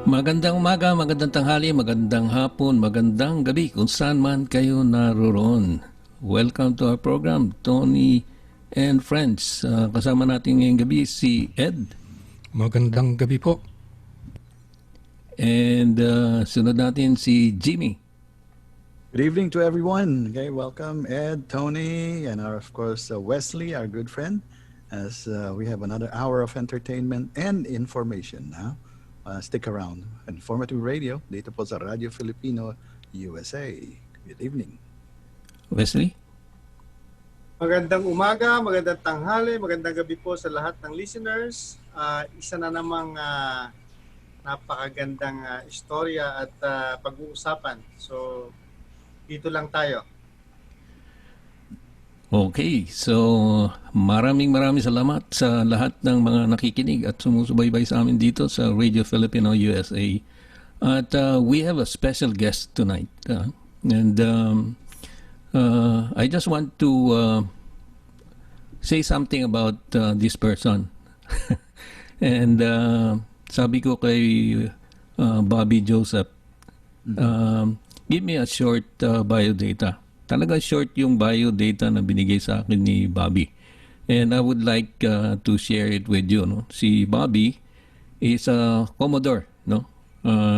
Magandang umaga, magandang tanghali, magandang hapon, magandang gabi kung saan man kayo naroon. Welcome to our program, Tony and Friends. Kasama natin ngayong gabi si Ed. Magandang gabi po. And sunod natin si Jimmy. Good evening to everyone. Okay, welcome Ed, Tony, and of course Wesley, our good friend, as we have another hour of entertainment and information now. Stick around. Informative Radio dito po sa Radio Filipino USA. Good evening. Wesley? Magandang umaga, magandang tanghali, magandang gabi po sa lahat ng listeners. Isa na namang napakagandang istorya at pag-uusapan. So, dito lang tayo. Okay, so maraming salamat sa lahat ng mga nakikinig at sumusubaybay sa amin dito sa Radio Filipino USA. At we have a special guest tonight. And I just want to say something about this person. And sabi ko kay Bobby Joesph, give me a short biodata. Talaga short yung biodata na binigay sa akin ni Bobby. And I would like to share it with you. No? Si Bobby is a Commodore, no?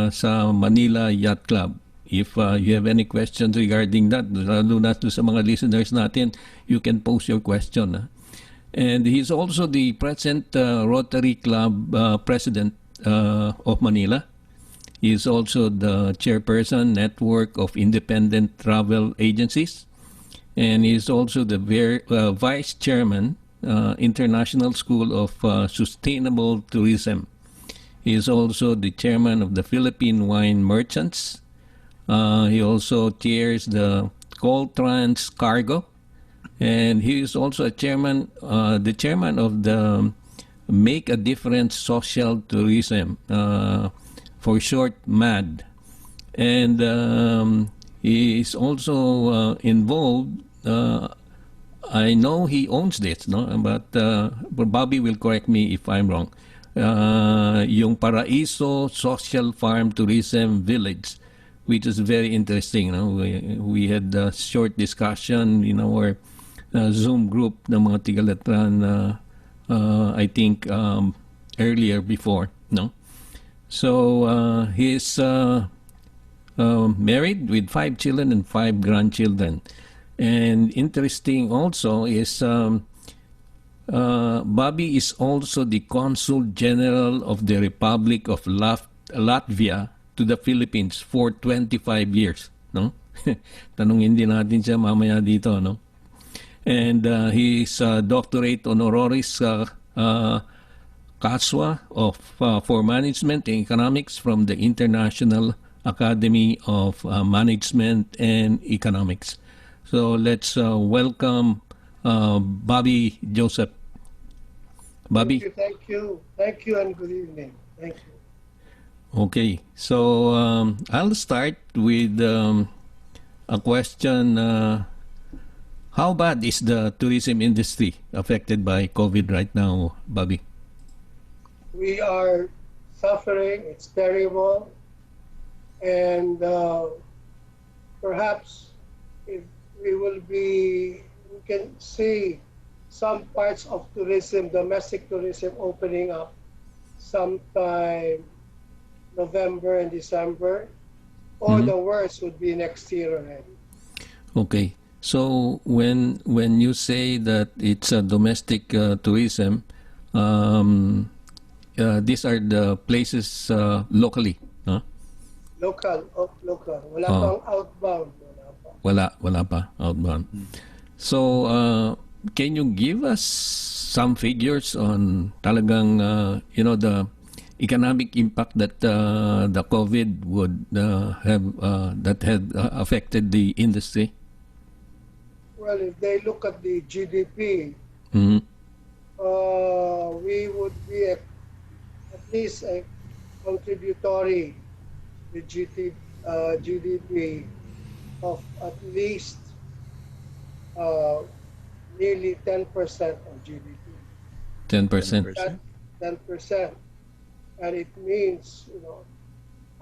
Sa Manila Yacht Club. If you have any questions regarding that, lalo na sa mga listeners natin, you can post your question. And he's also the present Rotary Club president of Manila. He is also the chairperson, Network of Independent Travel Agencies. And he is also the vice chairman, International School of Sustainable Tourism. He is also the chairman of the Philippine Wine Merchants. He also chairs the Coltrans Cargo. And he is also the chairman of the Make a Difference Social Tourism, for short, MAD. And he is also involved, I know he owns this, no? But Bobby will correct me if I'm wrong. Yung Paraiso Social Farm Tourism Village, which is very interesting. No? We had a short discussion in our Zoom group ng mga Tigalatran, I think earlier before, no? So he's married with 5 children and 5 grandchildren. And interesting also is Bobby is also the Consul General of the Republic of Latvia to the Philippines for 25 years. No? Tanungin din natin siya mamaya dito. No? And he is doctorate honoris Kaswa for Management and Economics from the International Academy of Management and Economics. So let's welcome Bobby Joesph. Bobby? Thank you, and good evening. Thank you. Okay, so I'll start with a question. How bad is the tourism industry affected by COVID right now, Bobby? We are suffering, it's terrible, and perhaps if we can see some parts of tourism, domestic tourism opening up sometime November and December, or the worst would be next year already. Okay, so when you say that it's a domestic tourism, these are the places locally, huh? Local. Wala pang outbound. Wala pa outbound. So, can you give us some figures on talagang, the economic impact that the COVID would have, that had affected the industry? Well, if they look at the GDP, we would be at least a contributory the GDP of at least nearly 10% of GDP. 10%. 10%. And it means,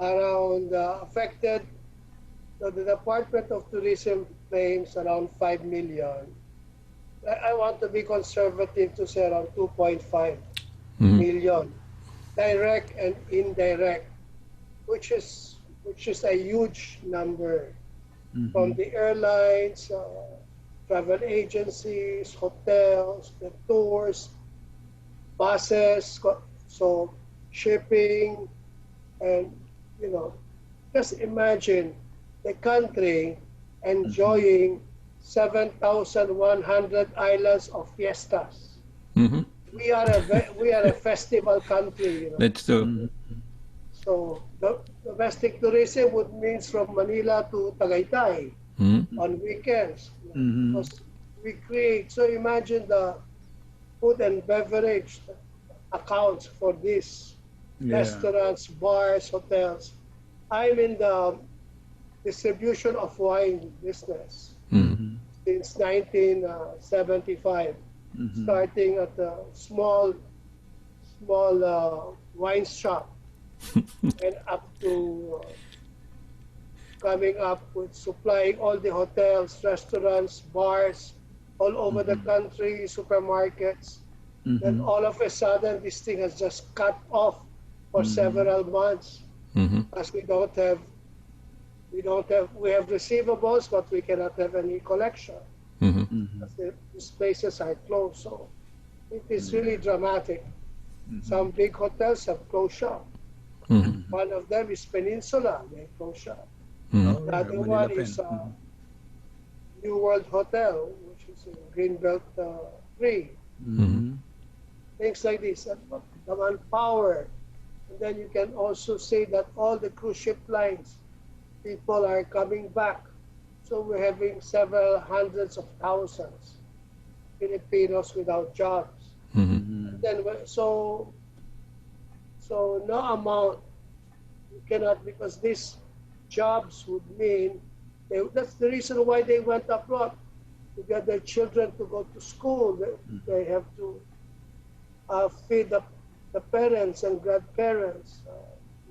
around affected. So the Department of Tourism claims around 5 million. I want to be conservative to say around 2.5 Mhm. million, direct and indirect, which is a huge number from Mhm. the airlines, travel agencies, hotels, the tours, buses, so shipping, and you know, just imagine the country Mhm. enjoying 7,100 islands of fiestas. Mhm. We are a festival country, That's true. Mhm. So the domestic tourism would means from Manila to Tagaytay Mhm. on weekends, Mhm. because we create. So imagine the food and beverage accounts for this, Yeah. restaurants, bars, hotels. I'm in the distribution of wine business Mhm. Mhm. since 1975, Mhm. starting at a small wine shop and up to coming up with supplying all the hotels, restaurants, bars all over the Mhm. country, supermarkets. Then Mhm. all of a sudden, this thing has just cut off for Mhm. several months, Mhm. as we have receivables, but we cannot have any collection Mhm. Mhm. as these places are closed. So it is really Yeah. dramatic. Mhm. Some big hotels have closed shop. Mhm. Mhm. One of them is Peninsula, they closed shop. Mhm. Oh The yeah, other Manila one is Pen. Mhm. New World Hotel, which is in Greenbelt 3. Mhm. Mhm. Things like this. And the manpower. And then you can also say that all the cruise ship lines, people are coming back. So we're having several hundreds of thousands Filipinos without jobs. Mhm. And Mhm. then so no amount you cannot, because these jobs would mean that's the reason why they went abroad, to get their children to go to school. They have to feed the parents and grandparents,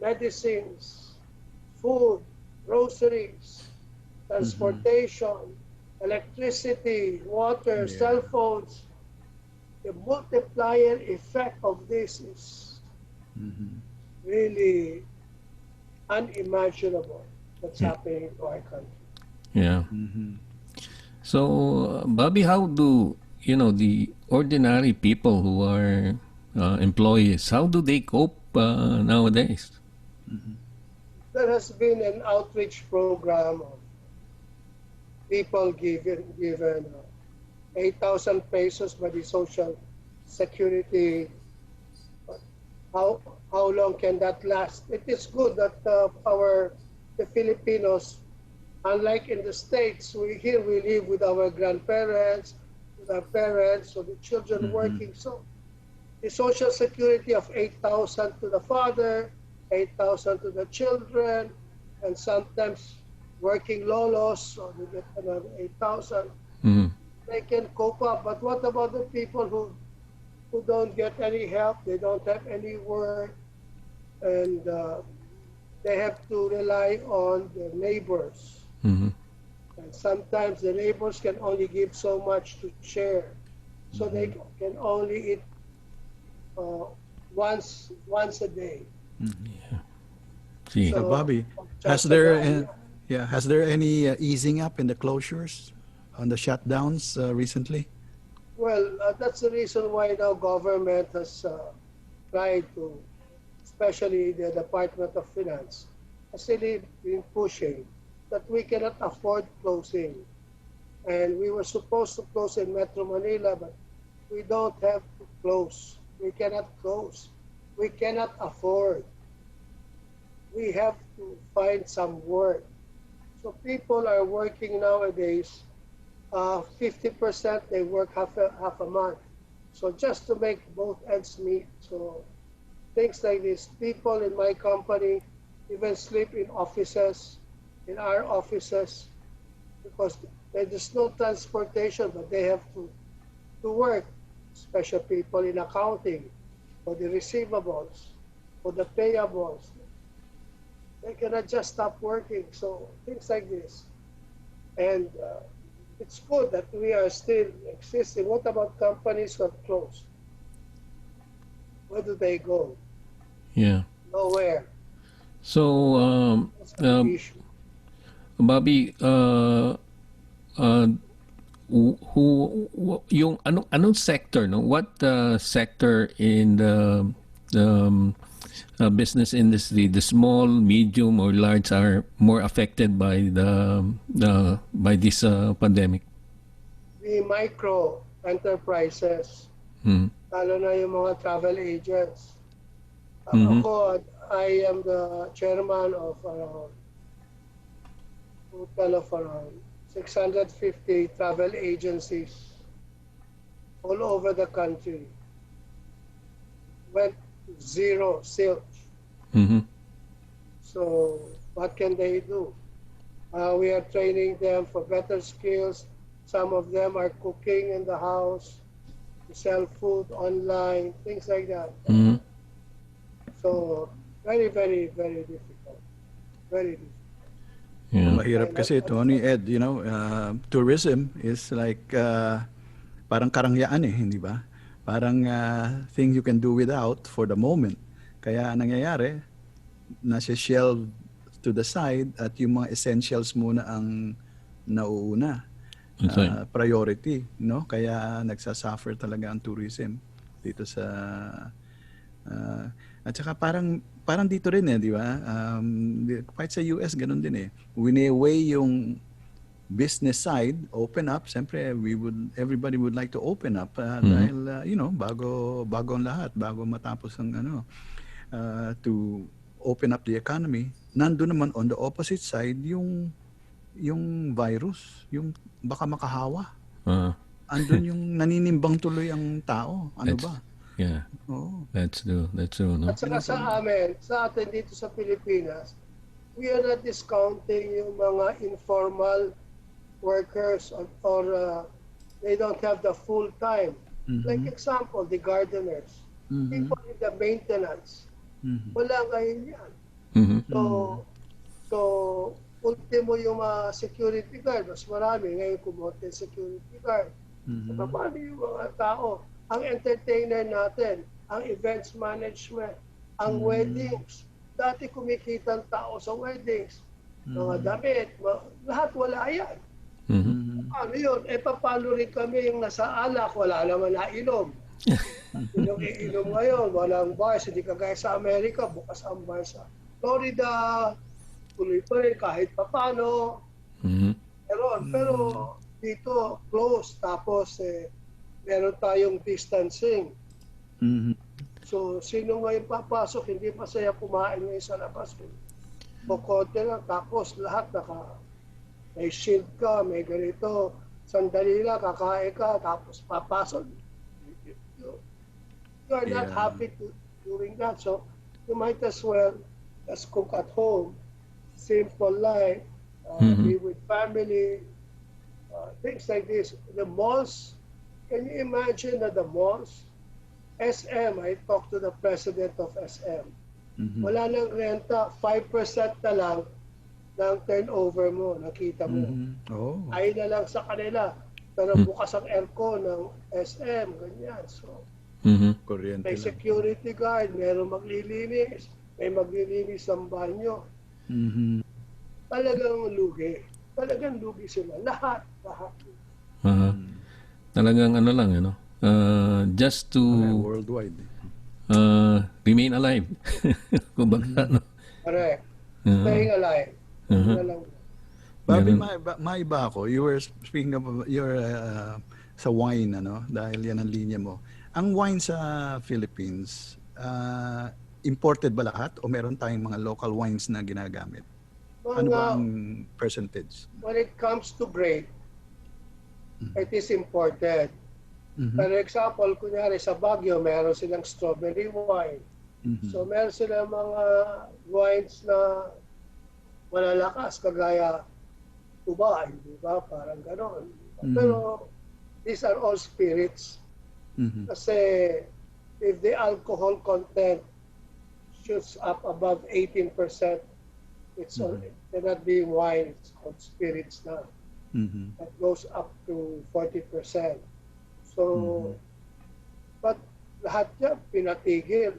medicines, food, groceries, Mhm. transportation, electricity, water, Yeah. cell phones. The multiplier effect of this is Mhm. really unimaginable what's Yeah. happening to our country. Yeah. Mhm. So, Bobby, how do the ordinary people who are employees? How do they cope nowadays? Mhm. There has been an outreach program of people given 8,000 pesos by the Social Security. But how long can that last? It is good that the Filipinos, unlike in the States, we live with our grandparents, with our parents, so the children Mhm. working. So the Social Security of 8,000 to the father, 8,000 to the children, and sometimes working lolos, so they get another 8,000. Mhm. They can cope up. But what about the people who don't get any help? They don't have any work, and they have to rely on their neighbors. Mhm. And sometimes the neighbors can only give so much to share, so they Mhm. can only eat uh, once a day. Mhm. See. So, So Bobby, has just there, yeah. yeah, has there any easing up in the closures on the shutdowns recently? Well, that's the reason why now government has tried to, especially the Department of Finance, has really been pushing that we cannot afford closing. And we were supposed to close in Metro Manila, but we don't have to close. We cannot close. We cannot afford. We have to find some work. So people are working nowadays. 50% they work half a month. So just to make both ends meet. So things like this. People in my company even sleep in offices, in our offices, because there's no transportation, but they have to work. Special people in accounting, for the receivables, for the payables. they cannot just stop working. So things like this. And it's good that we are still existing. What about companies that close? Where do they go? Yeah. Nowhere. So, That's the issue. Bobby, yung anong sector, no? What sector in the business industry, the small, medium, or large, are more affected by by this pandemic? The micro enterprises, Mm. lalo na yung mga travel agents. Mhm. Ako, I am the chairman of total of around 650 travel agencies all over the country. Went to zero sales. Mhm. So what can they do? We are training them for better skills. Some of them are cooking in the house, to sell food online, things like that. Mhm. So very, very, very difficult. Very difficult. Yeah. Mahirap kasi, Tony, Ed, tourism is like parang karangyaan hindi ba? Parang thing you can do without for the moment. Kaya nangyayari, nasa-shelve to the side at yung mga essentials muna ang nauuna. That's right. Priority, no? Kaya nagsasuffer talaga ang tourism dito sa at saka parang dito rin di ba? Kahit sa US ganun din Wini-weigh yung business side, open up. Siyempre, everybody would like to open up dahil bago ang lahat, bago matapos ang to open up the economy. Nandun naman on the opposite side yung virus, yung baka makahawa. Andun yung naninimbang tuloy ang tao. Ano ba? Yeah. Oo. That's true, no? At saka sa atin dito sa Pilipinas, we are not discounting yung mga informal workers or they don't have the full time. Like example, the gardeners, people in the maintenance, wala ngayon yan. Mhm. So ultimo yung mga security guard, mas marami ngayon kumonte security guard. So paano yung mga tao? Ang entertainer natin, ang events management, ang weddings. Dati kumikita ang tao sa weddings. Mga damit, lahat wala yan. Mhm. Ano yun? Papalo rin kami yung nasa alak, wala naman nainom. Yung iinom ngayon, walang bars, hindi kagaya sa Amerika, bukas ang bar sa Florida, tuloy pa rin kahit papano. Mhm. Pero dito, close, tapos meron tayong distancing. So, sino ngayon papasok, hindi masaya kumain ngayon sa labas. Bukote lang, tapos lahat may shield ka, may ganito, sandali lang, kakain ka, tapos papasok. You are not happy to doing that. So, you might as well just cook at home, simple life, be with family, things like this. The malls, can you imagine that the malls, SM, I talked to the president of SM, wala nang renta, 5% na lang ng turnover mo, nakita mo. Oh. Ay na lang sa kanila. Pero bukas ang aircon ng SM, ganyan. So, Kuryente may lang. security guard, meron maglilinis, may maglilinis ng banyo. Talagang lugi. Talagang lugi sila. Lahat. Talagang ano lang, just to Worldwide. remain alive. Kumbaga, no? Correct. Staying alive. Yun na lang. Bobby, Ganun. maiba ako. You were speaking of your sa wine, dahil yan ang linya mo. Ang wine sa Philippines, imported ba lahat o meron tayong mga local wines na ginagamit? Ano ba ang percentage? When it comes to grape, it is imported. For example, kunyari sa Baguio, meron silang strawberry wine. So meron silang mga wines na malalakas, kagaya tuba, di ba? Parang ganon. Pero these are all spirits. Kasi if the alcohol content shoots up above 18%, It's it cannot be wine. It's called spirits now. Mhm. That goes up to 40%. So, but lahat yan pinatigil.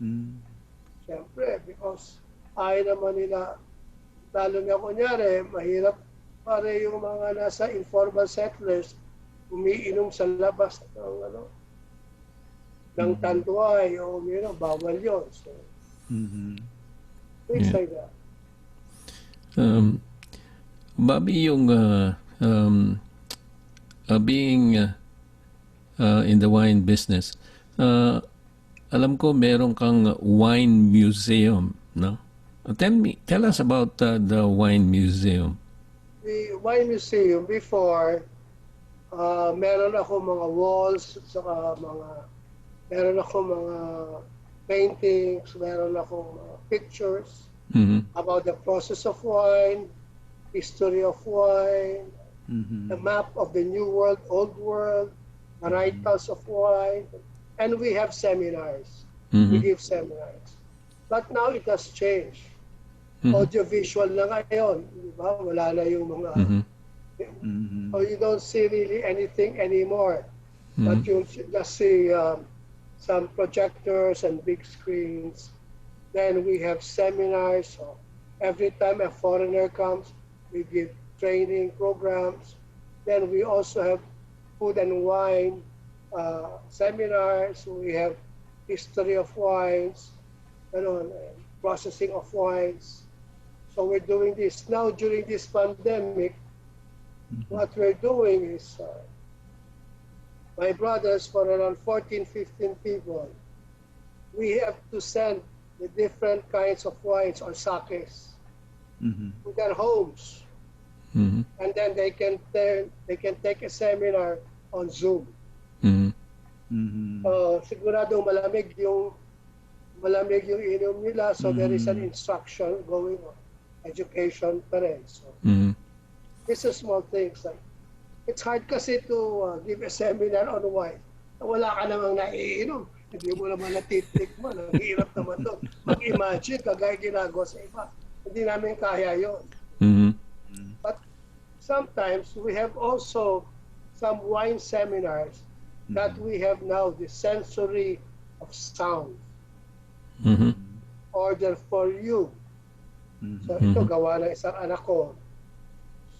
Mm. Siyempre, because ayaw naman nila, lalo na kunyari, mahirap pare yung mga nasa informal settlers, umiinom sa labas ng tanduay o bawal yun. So, things Yeah. like that. Bobby, yung being in the wine business, alam ko meron kang wine museum, no? Tell us about the wine museum. The wine museum before, meron ako mga walls, saka meron ako mga paintings, meron ako mga pictures about the process of wine, history of wine, the map of the New World, Old World, varietals of wine, and we have seminars. We give seminars. But now it has changed. Audiovisual na ngayon, di ba? Wala na yung mga, so you don't see really anything anymore. But you just see some projectors and big screens. Then we have seminars. So every time a foreigner comes, we give training programs. Then we also have food and wine seminars. We have history of wines, processing of wines. So we're doing this now during this pandemic. What we're doing is my brothers, for around 14, 15 people, we have to send the different kinds of wines or sakes to their homes. And then they can take a seminar on Zoom. Siguradong malamig yung inom nila, so there is an instruction going on, education pa rin. So these are small things. Like, it's hard kasi to give a seminar on wine. Wala ka namang naiinom. Hindi mo naman natitikman. Ang hirap naman doon. Mag-imagine, kagaya ginagawa sa iba. Hindi namin kaya yun. But sometimes we have also some wine seminars that we have now the sensory of sound. Order for you. So ito gawa ng isang anak ko.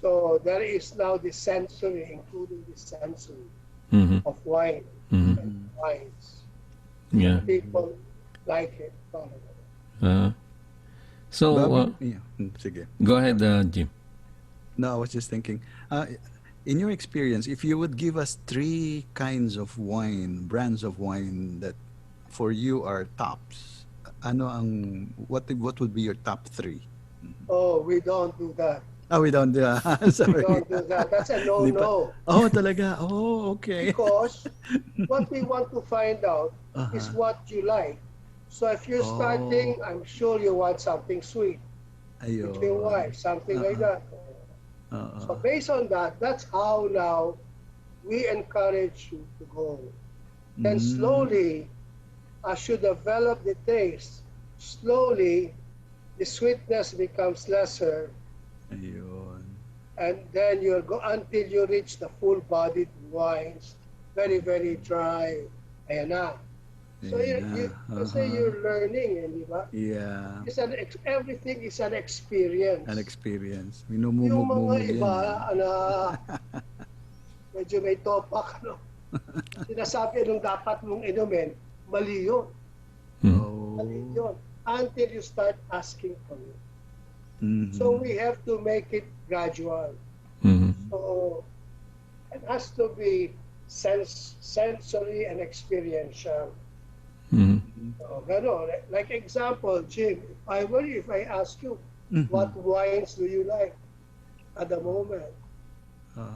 So there is now the sensory, including the sensory of wine and wines. Yeah. People like it. So, Bobby, sige. go ahead, Jim. No, I was just thinking. In your experience, if you would give us 3 kinds of wine, brands of wine that for you are tops, what would be your top 3? Oh, we don't do that. Oh, we don't do that. Sorry. We don't do that. That's a no-no. Oh, talaga. Oh, okay. Because what we want to find out is what you like. So if you're starting, I'm sure you want something sweet. Ayun. With your wife, something like that. So based on that, that's how now we encourage you to go. Then slowly, as you develop the taste, slowly the sweetness becomes lesser. Ayun. And then you'll go until you reach the full-bodied wines, very, very dry. Ayan na. So you say you're learning, di ba? Yeah. Everything is an experience. An experience. Yung mga iba na medyo may topak, sinasabi nung dapat mong inumin, mali yun. Mali yun. Until you start asking for it. So we have to make it gradual. So it has to be sensory and experiential. So, like example, Jim, if I ask you, what wines do you like at the moment?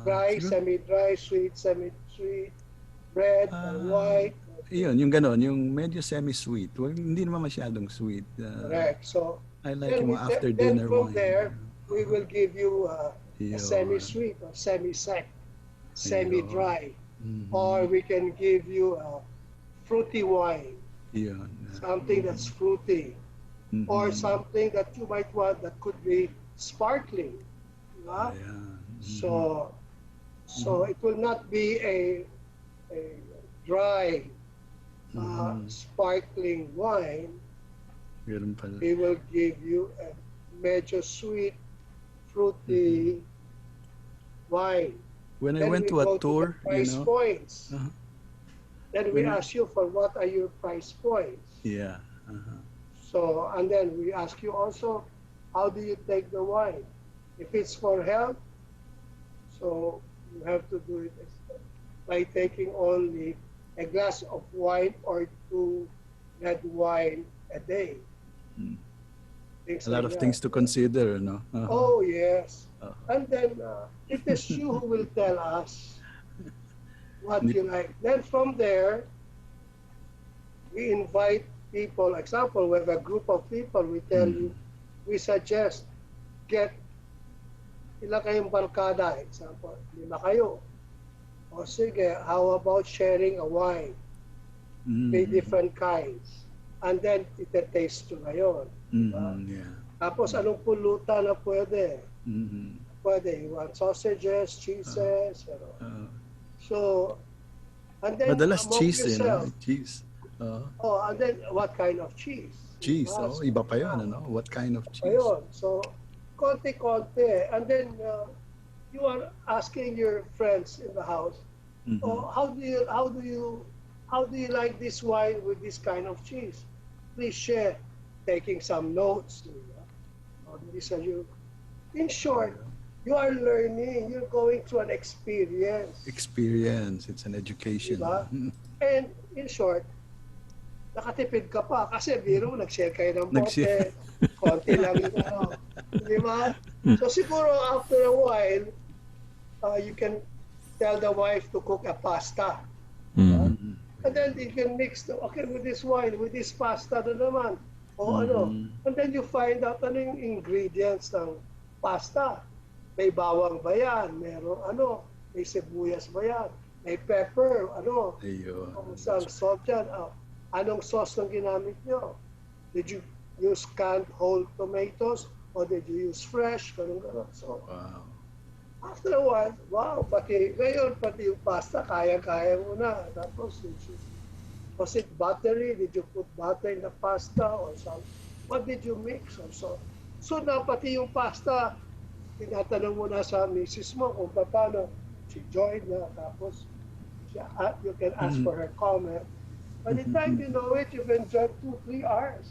Dry, semi-dry, sweet, semi-sweet, red, white. Yun, yung ganon, yung medyo semi-sweet. Hindi naman masyadong sweet. Correct. So I like yung after dinner from wine. there, we will give you a semi-sweet or semi-sec, semi-dry. Or we can give you a fruity wine. Yun. Something that's fruity. or something that you might want that could be sparkling. Diba? Yeah. So it will not be a dry, sparkling wine. Ganun pala. They will give you a medyo sweet, fruity wine. When I Then went we to a go to tour, the price points. Uh-huh. Then we When- ask you for what are your price points. Yeah. Uh-huh. So, and then we ask you also, how do you take the wine? If it's for health, so you have to do it by taking only a glass of wine or 2 red wine a day. Mm. Things A lot like of that. things to consider, no? Uh-huh. Oh, yes. Uh-huh. And then it is you who will tell us what you like. Then from there, we invite people. Example, we have a group of people. We tell you, we suggest, get ilan kayong barkada. Example, 5 kayo. O sige, how about sharing a wine? May different kinds. And then, ite-taste nyo ngayon. Yeah. Tapos, anong pulutan na pwede? Mm-hmm. Pwede. You want sausages, cheeses, so, and then Madalas among cheese, yourself, cheese. oh, and then what kind of cheese? Cheese, Diba? iba pa yun, ano? What kind of cheese? Ayun. So, konti-konti. And then, you are asking your friends in the house, oh, how do you like this wine with this kind of cheese? Please share, taking some notes. In short, you are learning. You're going through an experience. Experience, it's an education. Diba? And in short, nakatipid ka pa kasi biro nag-share kayo ng bote, konti lang yung di ba? So siguro after a while, you can tell the wife to cook a pasta. And then you can mix okay, with this wine, with this pasta na naman. O and then you find out ano yung ingredients ng pasta. May bawang ba yan? Meron may sibuyas ba yan? May pepper, Ayun. Saan salt yan? Anong sauce ang ginamit nyo? Did you use canned whole tomatoes or did you use fresh? Ganun. So, Wow. after a while, wow, pati yung pasta, kaya-kaya mo na. Tapos, was it buttery? Did you put butter in the pasta or something? What did you mix or so? So, na pati yung pasta, tinatanong mo na sa misis mo kung paano. She joined na, tapos you can ask for her comment. By the time you know it, you've enjoyed 2-3 hours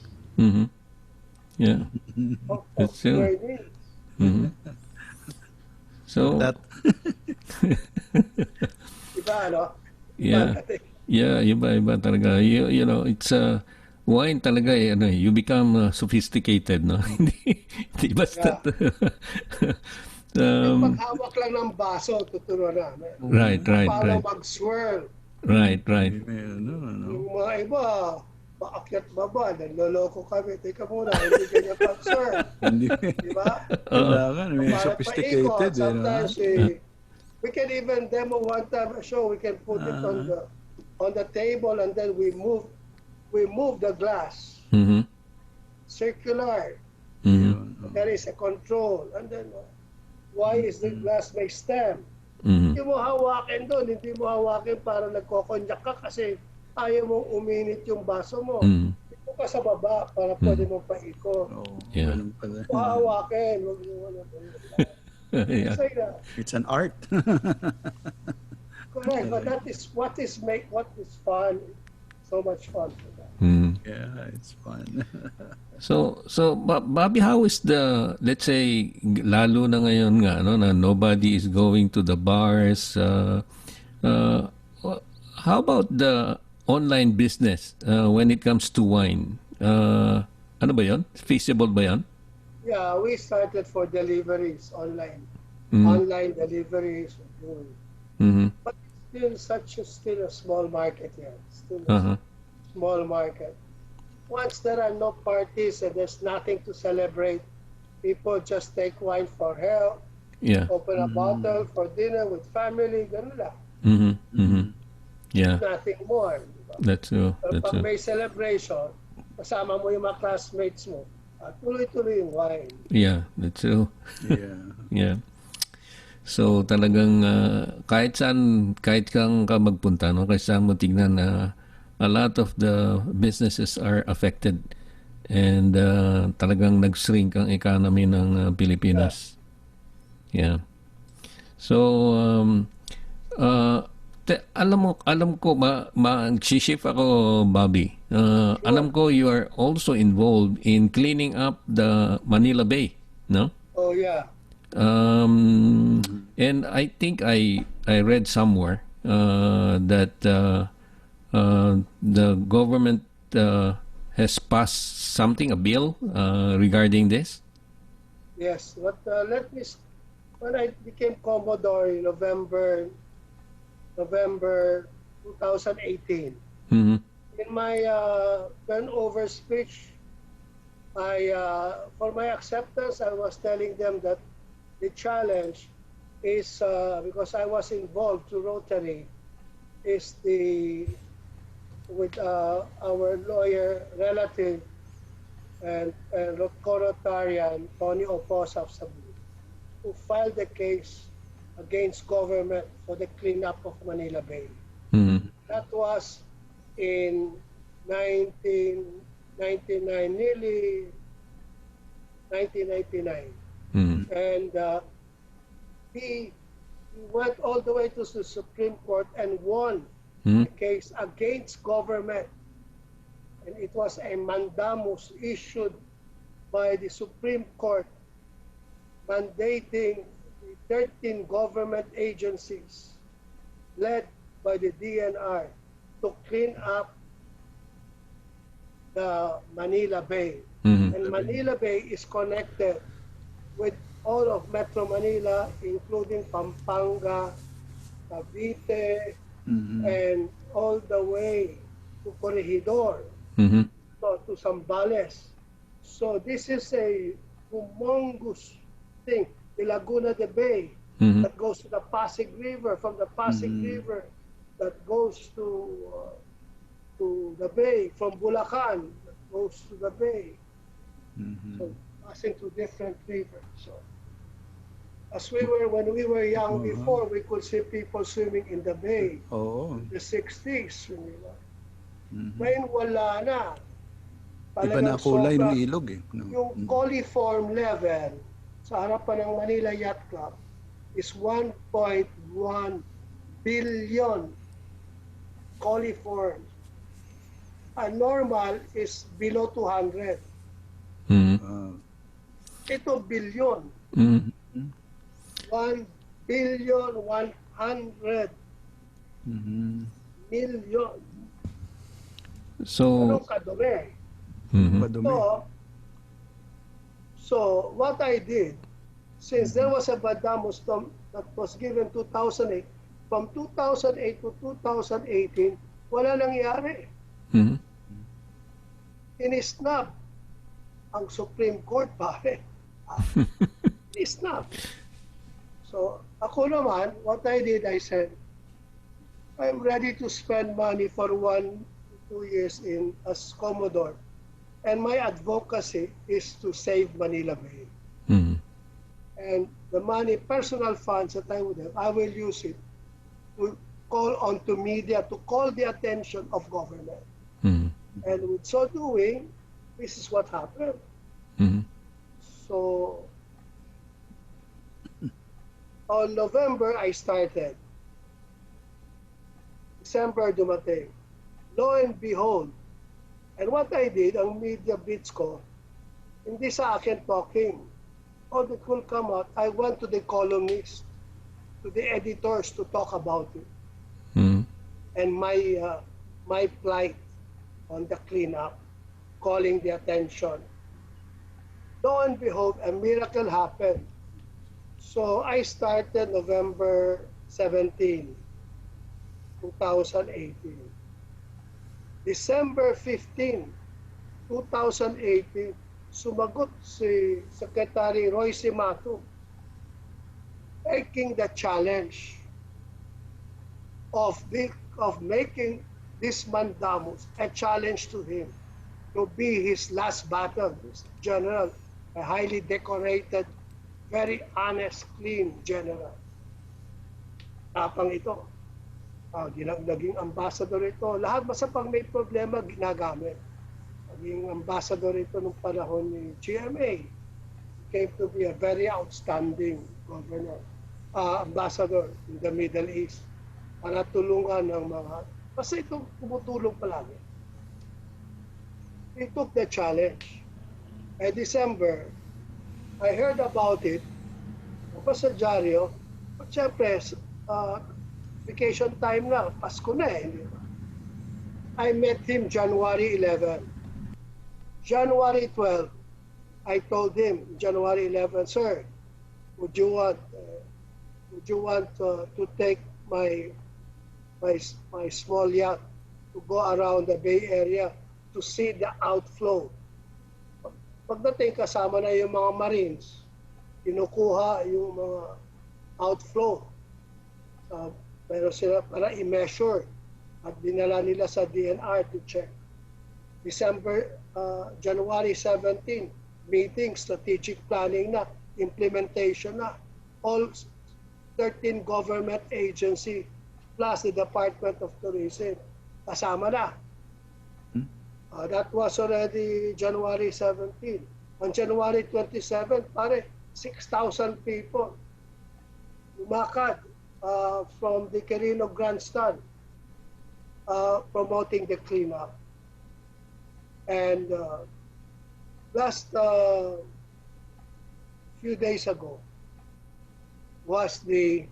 Yeah. of That's true. learning. So, That Diba, ano? yeah. Yeah, iba talaga. You know, it's wine talaga you become sophisticated, no? Hindi basta. Yung paghawak lang ng baso, tuturo na. Right. Paano mag-swirl. Right. Yung mga iba, paakyat baba, naloloko kami. Teka muna, hindi ganyan pag-swirl. hindi. Diba? Kailangan, may Para sophisticated. paikot, sometimes we can even demo one time a show. We can put it on the table and then we move the glass circular. There is a control, and then why is the glass may stem? Hindi mo hawakin doon, hindi mo hawakin para nagkokonyak ka kasi ayaw mong uminit yung baso mo. Ito ka sa baba para pwede mong paikot. Yeah. Ganun pala. Hawakin, huwag mo Yeah. It's an art. Correct, but that is what is fun. So much fun for that. Yeah, it's fun. So Bobby, how is let's say, lalo na ngayon nga, na nobody is going to the bars, how about the online business when it comes to wine? Ano ba yon? Feasible ba yan? Yeah, we started for deliveries online. Online deliveries. But it's still a small market here. Still a small market. Once there are no parties and there's nothing to celebrate, people just take wine for health, open a bottle for dinner with family, ganun lang. Yeah, Nothing more. Diba? that's true. Pero pag may celebration, kasama mo yung mga classmates mo, at tuloy-tuloy yung wine. Yeah, that's true. Yeah. Yeah. So talagang kahit kang ka magpunta, no, kahit saan mo tignan na a lot of the businesses are affected and talagang nag-shrink ang economy ng Pilipinas. Yeah. So alam ko mag-shift ako, Bobby. Alam ko you are also involved in cleaning up the Manila Bay, no? Oh yeah. And I think I read somewhere that the government has passed a bill regarding this. Yes. But when I became Commodore in November 2018, Mm-hmm. in my turnover speech, for my acceptance, I was telling them that the challenge is because I was involved to Rotary, is with our lawyer relative and co-Rotarian Tony Oposa of Cebu, who filed the case against government for the cleanup of Manila Bay. Mm-hmm. That was in 1999, nearly 1999. Mm-hmm. And he went all the way to the Supreme Court and won Mm-hmm. the case against government. And it was a mandamus issued by the Supreme Court mandating the 13 government agencies led by the DNR to clean up the Manila Bay. Mm-hmm. And Manila Bay is connected with all of Metro Manila, including Pampanga, Cavite, and all the way to Corregidor, Mm-hmm. to Zambales. So this is a humongous thing. The Laguna de Bay Mm-hmm. that goes to the Pasig River, from the Pasig River that goes to the bay, from Bulacan that goes to the bay. So passing to different rivers. So when we were young before, we could see people swimming in the bay. Oo. The 60s, ngayon wala na. Iba na Talagang kulay ng sobra. ilog eh. No? Yung coliform level sa harapan ng Manila Yacht Club is 1.1 billion coliforms. A normal is below 200. Mm-hmm. Ito billion. Mm-hmm. 1 billion 100 million. So Anong kadumi? mm-hmm. Madumi. So what I did, since there was a mandamus that was given 2008, from 2008 to 2018, wala nangyari. Mm-hmm. Inisnab ang Supreme Court, pare. Inisnab. So ako naman, what I did, I said, I'm ready to spend money for 1 to 2 years as Commodore. And my advocacy is to save Manila Bay. Mm-hmm. And the money, personal funds that I would have, I will use it to call on to media to call the attention of government. Mm-hmm. And with so doing, this is what happened. Mm-hmm. So on November, I started. December dumating. Lo and behold, and what I did, ang media bits ko, hindi sa akin talking. All that will come out, I went to the columnists, to the editors to talk about it. Mm-hmm. And my plight on the cleanup, calling the attention. Lo and behold, a miracle happened. So I started November 17, 2018. December 15, 2018, sumagot si Secretary Roy Simato, taking the challenge of making this mandamus a challenge to him. to be his last battle. This general, a highly decorated, very honest, clean general. Tapang ito. Naging ambassador ito. Lahat basta pag may problema, ginagamit. Naging ambassador ito nung panahon ni GMA. Came to be a very outstanding governor, ambassador in the Middle East para tulungan ng mga, basta ito tumutulong palagi. He took the challenge. By December, I heard about it, sa dyaryo, but syempre, vacation time na, Pasko na eh. I met him January 11. January 12, I told him, January 11, sir, would you want to take my small yacht to go around the Bay Area to see the outflow? Pagdating kasama na yung mga Marines, kinukuha yung mga outflow. Pero sila para i-measure at dinala nila sa DNR to check. January 17, meeting, strategic planning na, implementation na. All 13 government agency plus the Department of Tourism kasama na. That was already January 17. On January 27, 6,000 people lumakad from the Quirino Grandstand promoting the cleanup. And last few days ago was the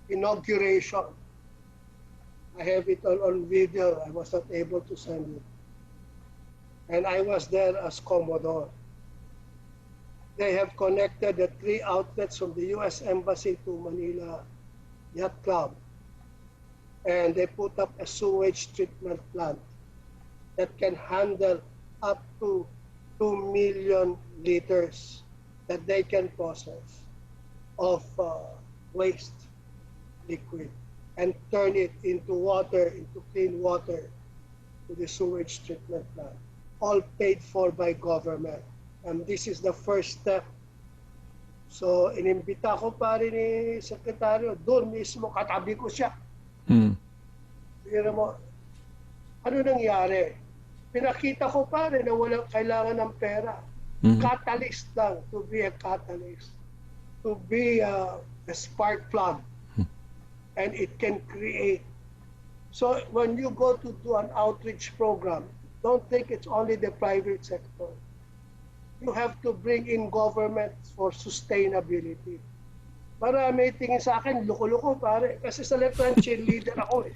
inauguration. I have it on video. I was not able to send it. And I was there as Commodore. They have connected the 3 outlets from the U.S. Embassy to Manila Yacht Club. And they put up a sewage treatment plant that can handle up to 2 million liters that they can process of waste liquid and turn it into water, into clean water to the sewage treatment plant, all paid for by government. And this is the first step. So, inimbita ko pa rin ni Sekretaryo, doon mismo, katabi ko siya. Pero mo, ano nangyari? Pinakita ko pa rin na walang kailangan ng pera. Catalyst lang, to be a catalyst. To be a spark plug. And it can create. So when you go to do an outreach program, don't think it's only the private sector. You have to bring in government for sustainability. Marami tingin sa akin, loko-loko pare. Kasi sa left-hand cheerleader ako eh.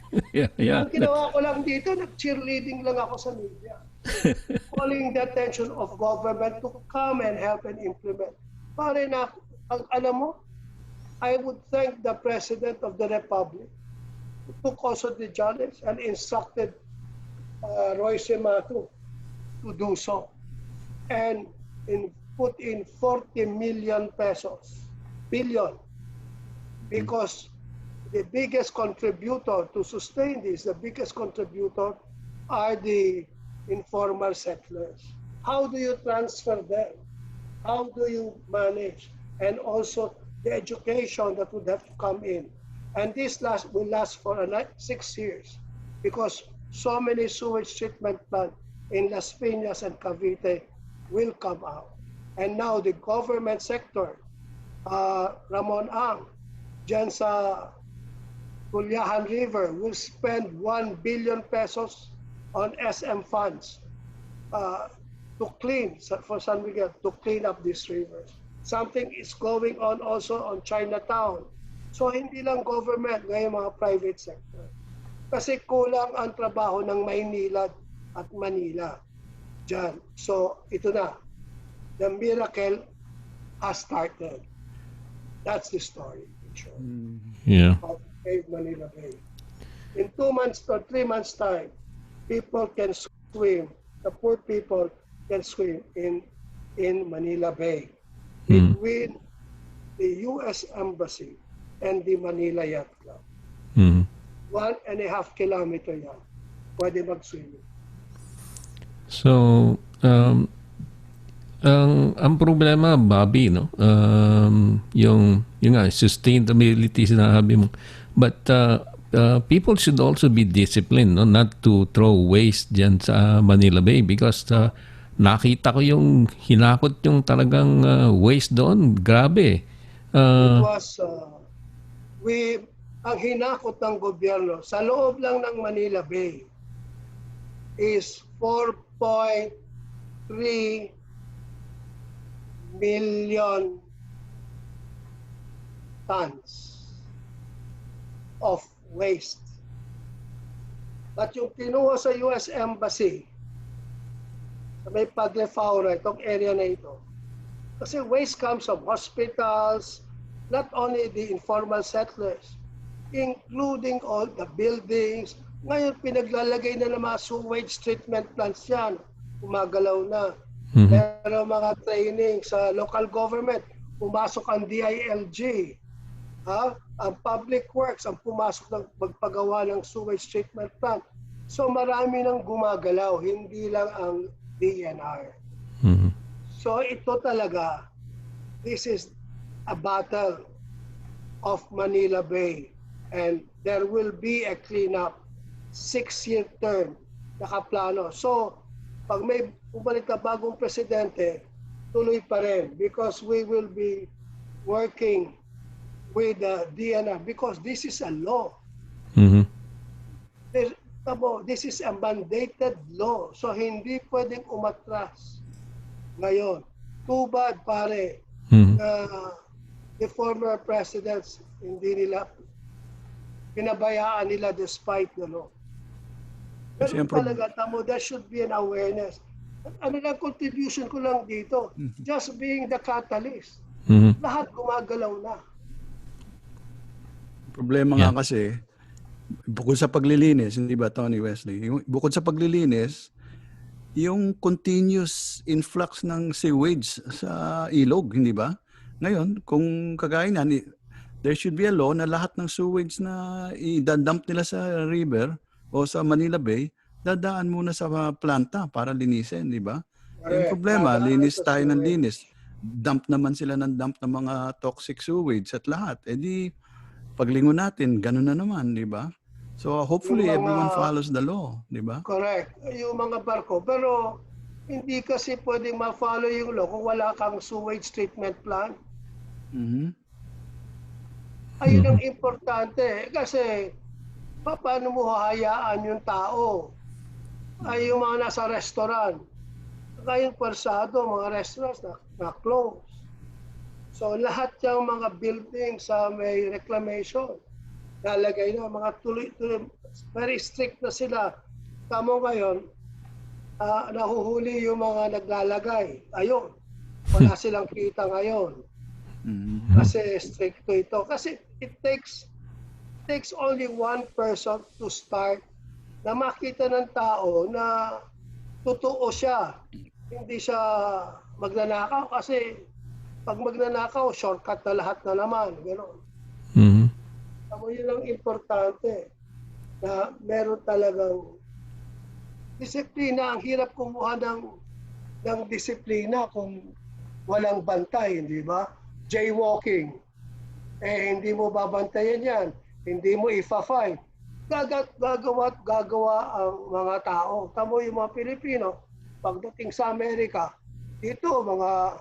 Yeah. Ang ginawa ko lang dito, nag-cheerleading lang ako sa media. Calling the attention of government to come and help and implement. Pare na, alam mo, I would thank the President of the Republic who took also the challenge and instructed Joesph to do so. And put in 40 million pesos, billion, because the biggest contributor to sustain this, the biggest contributor are the informal settlers. How do you transfer them? How do you manage? And also the education that would have to come in. And this will last for 6 years because so many sewage treatment plants in Las Piñas and Cavite will come out. And now the government sector, Ramon Ang, dyan sa Pulyahan River, will spend 1 billion pesos on SM funds to clean, for San Miguel, to clean up these rivers. Something is going on also on Chinatown. So hindi lang government, ngayon mga private sector. Kasi kulang ang trabaho ng Maynila at Manila dyan. So ito na, the miracle has started. That's the story. Yeah. Of Manila Bay. In 2 months or 3 months time, people can swim. The poor people can swim in Manila Bay. Between the U.S. Embassy and the Manila Yacht Club. 1.5 kilometer yan. Pwede mag-swimming. So, ang problema, Bobby, no? Yung nga, sustainability sinabi mo. But people should also be disciplined, no? Not to throw waste dyan sa Manila Bay because nakita ko yung hinakot yung talagang waste doon. Grabe. It was, ang hinakot ng gobyerno sa loob lang ng Manila Bay is 4.3 million tons of waste. At yung kinuha sa US Embassy, sa may Padre Faura, itong area na ito, kasi waste comes from hospitals, not only the informal settlers, including all the buildings. Ngayon, pinaglalagay na ng mga sewage treatment plants yan. Umagalaw na. Pero mga training sa local government, pumasok ang DILG. Ang public works, ang pumasok ng magpagawa ng sewage treatment plant. So marami nang gumagalaw, hindi lang ang DNR. So ito talaga, this is a battle of Manila Bay. And there will be a cleanup, 6-year term, nakaplano. So pag may bumalik na bagong presidente, tuloy pa rin because we will be working with the DNR because this is a law. This is a mandated law. So hindi pwedeng umatras ngayon. Too bad pare the former presidents hindi nila pinabayaan nila despite the law. Pero talaga, tamo, there should be an awareness. Ano lang contribution ko lang dito? Just being the catalyst. Lahat gumagalaw na. Problema nga kasi, bukod sa paglilinis, hindi ba Tony Wesley? Bukod sa paglilinis, yung continuous influx ng sewage sa ilog, hindi ba? Ngayon, kung kagaya niyan, there should be a law na lahat ng sewage na i-dump nila sa river o sa Manila Bay, dadaan muna sa planta para linisin, di ba? Yung problema, linis tayo ng linis. Dump naman sila ng dump ng mga toxic sewage at lahat. E di, paglingon natin, ganun na naman, di ba? So hopefully everyone follows the law, di ba? Correct. Yung mga barko. Pero hindi kasi pwedeng ma-follow yung law kung wala kang sewage treatment plant. Ayun ang importante. Kasi paano mo hahayaan yung tao? Ay yung mga nasa restaurant. Ngayon persado, mga restaurants na close. So lahat yung mga buildings sa may reclamation, nalagay na mga tuloy-tuloy, very strict na sila. Tamo ngayon, nahuhuli yung mga naglalagay. Ayun, wala silang kita ngayon. Kasi stricto ito. Kasi it takes only one person to start na makita ng tao na totoo siya. Hindi siya magnanakaw kasi pag magnanakaw, shortcut na lahat na naman. Gano'n. Yun ang importante na meron talagang disiplina. Ang hirap kumuha ng disiplina kung walang bantay, hindi ba? Jaywalking. Hindi mo babantayan yan. Hindi mo ifa-fine. Gagawa ang mga tao. Tamo yung mga Pilipino, pagdating sa Amerika, dito mga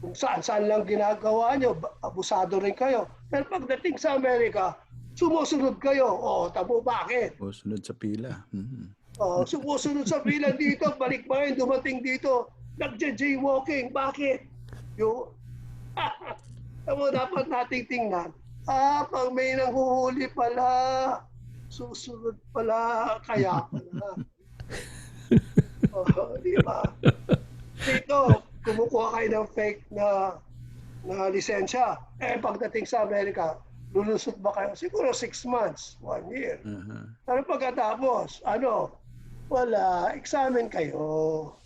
kung saan lang ginagawa nyo, abusado rin kayo. Pero pagdating sa Amerika, sumusunod kayo. Tamo bakit? Sumusunod sa pila. Sumusunod sa pila dito, balik pa rin, dumating dito, nagja-jaywalking. Bakit? Dapat nating tingnan. Pag may nanghuhuli pala, susunod pala, kaya pala. Di ba? Dito, kumukuha kayo ng fake na lisensya. Pagdating sa Amerika, lulusot ba kayo? Siguro 6 months, 1 year. Pero pagkatapos, wala, examine kayo.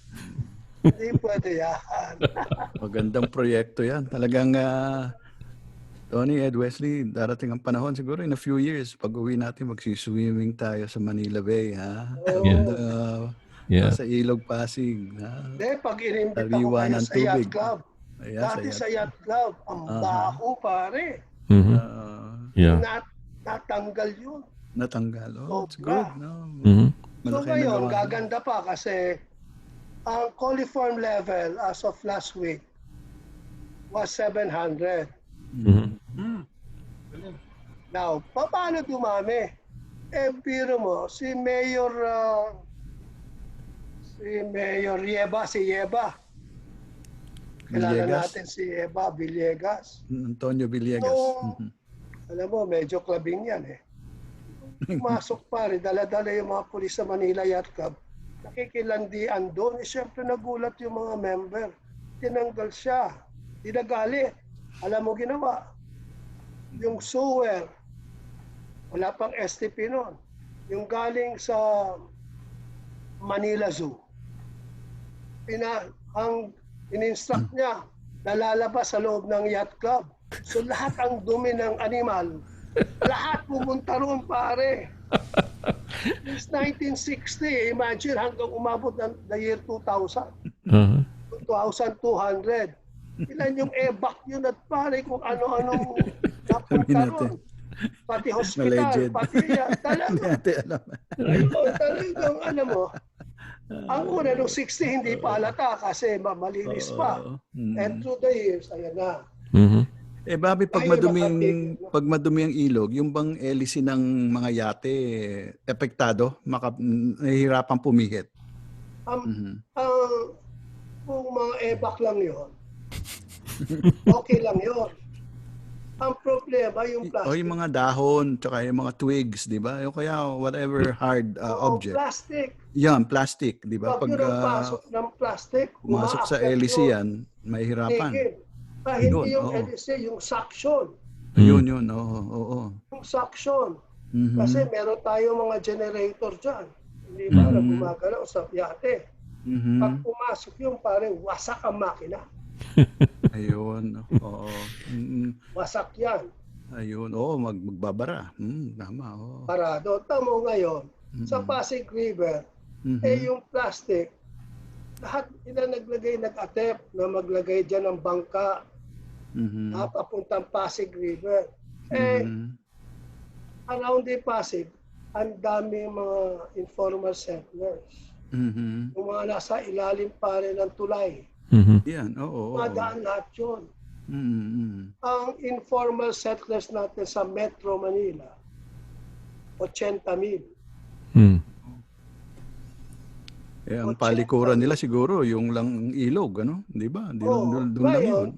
Hindi pwede yan. Magandang proyekto yan. Talagang, Tony, Ed, Wesley, darating ang panahon siguro in a few years, pag uwi natin, magsiswimming tayo sa Manila Bay, ha? Yeah. Sa Ilog Pasig. Hindi, pag inimbita ko Taliwa kayo ng sa yacht tubig. club, Ayan, dati sa yacht club, ang baho pare. Mhm. Yeah. Natanggal yun. Natanggal. Oh, it's Sobra. good. No? Mhm. So Malaki ngayon, nagawa. gaganda pa kasi ang coliform level as of last week was 700. Mhm. Now, paano dumami? Biro mo, si Mayor Yeba, kilala Villegas. natin si Yeba Villegas. Antonio Villegas. So, alam mo, medyo clubbing yan eh. Pumasok pare, dala-dala yung mga pulis sa Manila Yacht Club. Nakikilandian doon. Siyempre nagulat yung mga member. Tinanggal siya. Dinagalit. Alam mo ginawa? Yung sewer, wala pang STP noon. Yung galing sa Manila Zoo. In-instruct niya na lalabas sa loob ng yacht club. So lahat ang dumi ng animal, lahat pumunta roon pare. Since 1960, imagine hanggang umabot ng the year 2000. 2,200. Ilan yung evac yun at pare kung ano-anong napunta ron. Pati hospital, Alleged. pati yan. Talagang, talagang alam mo, ang una nung 60 hindi pa halata kasi malinis pa. And through the years, ayan na. Mhm. Bobby, pag madumi ang ilog, yung bang hélice ng mga yate, epektado? Nahihirapan pumihit? Kung mga evac lang yun, okay lang yun. Ang problema yung plastic. O yung mga dahon, tsaka yung mga twigs, di ba? O kaya whatever hard object. Plastic. Yan, plastic, di ba? Pag yun ang pasok ng plastic, pumasok sa hélice yan, mahihirapan. Hindi yung hélice, yung suction. Yun, oo. Yung suction. Kasi meron tayo mga generator dyan. Hindi ba na gumagalaw sa yate. Pag pumasok yung parang wasak ang makina. Ayun, oo. Wasak yan. Ayun, oo, magbabara. Tama, oo. Parado. Tamo ngayon, sa Pasig River, yung plastic, lahat nila nag-attempt na maglagay dyan ng bangka na papuntang Pasig River. Around the Pasig, ang dami mga informal settlers. Yung mga nasa ilalim pa rin ng tulay. Yan, oo. Madaan lahat yun. Ang informal settlers natin sa Metro Manila, 80,000. Ang palikuran nila siguro yung lang ilog, ano? Di ba? Doon lang yun.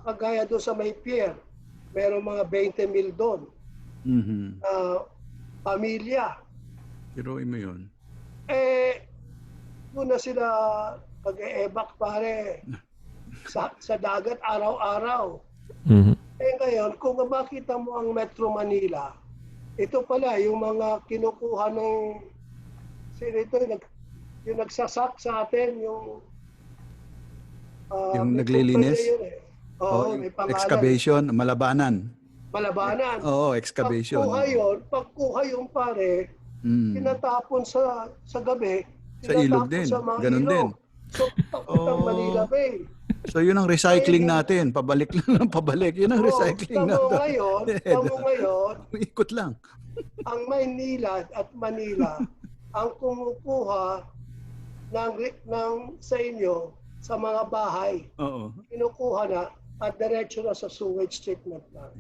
Kagaya doon sa may pier, merong mga 20,000 doon. Pamilya. Pero mo yun. Doon na sila pag-e-evac pare sa dagat araw-araw. Ngayon, kung makita mo ang Metro Manila, ito pala yung mga kinukuha ng yung nagsasak sa atin, yung naglilinis? May pangalan. Excavation, malabanan. Oo, excavation. Pagkuha yun pare, tinatapon sa gabi, sa ilog din, ganun din. So, papuntang Manila Bay. So, yun ang recycling natin. Pabalik lang ng pabalik. Yun ang recycling natin. Tamo ngayon, ikot lang. Ang Maynila at Manila, ang kumukuha ng sa inyo, sa mga bahay, kinukuha na at diretso na sa sewage treatment na.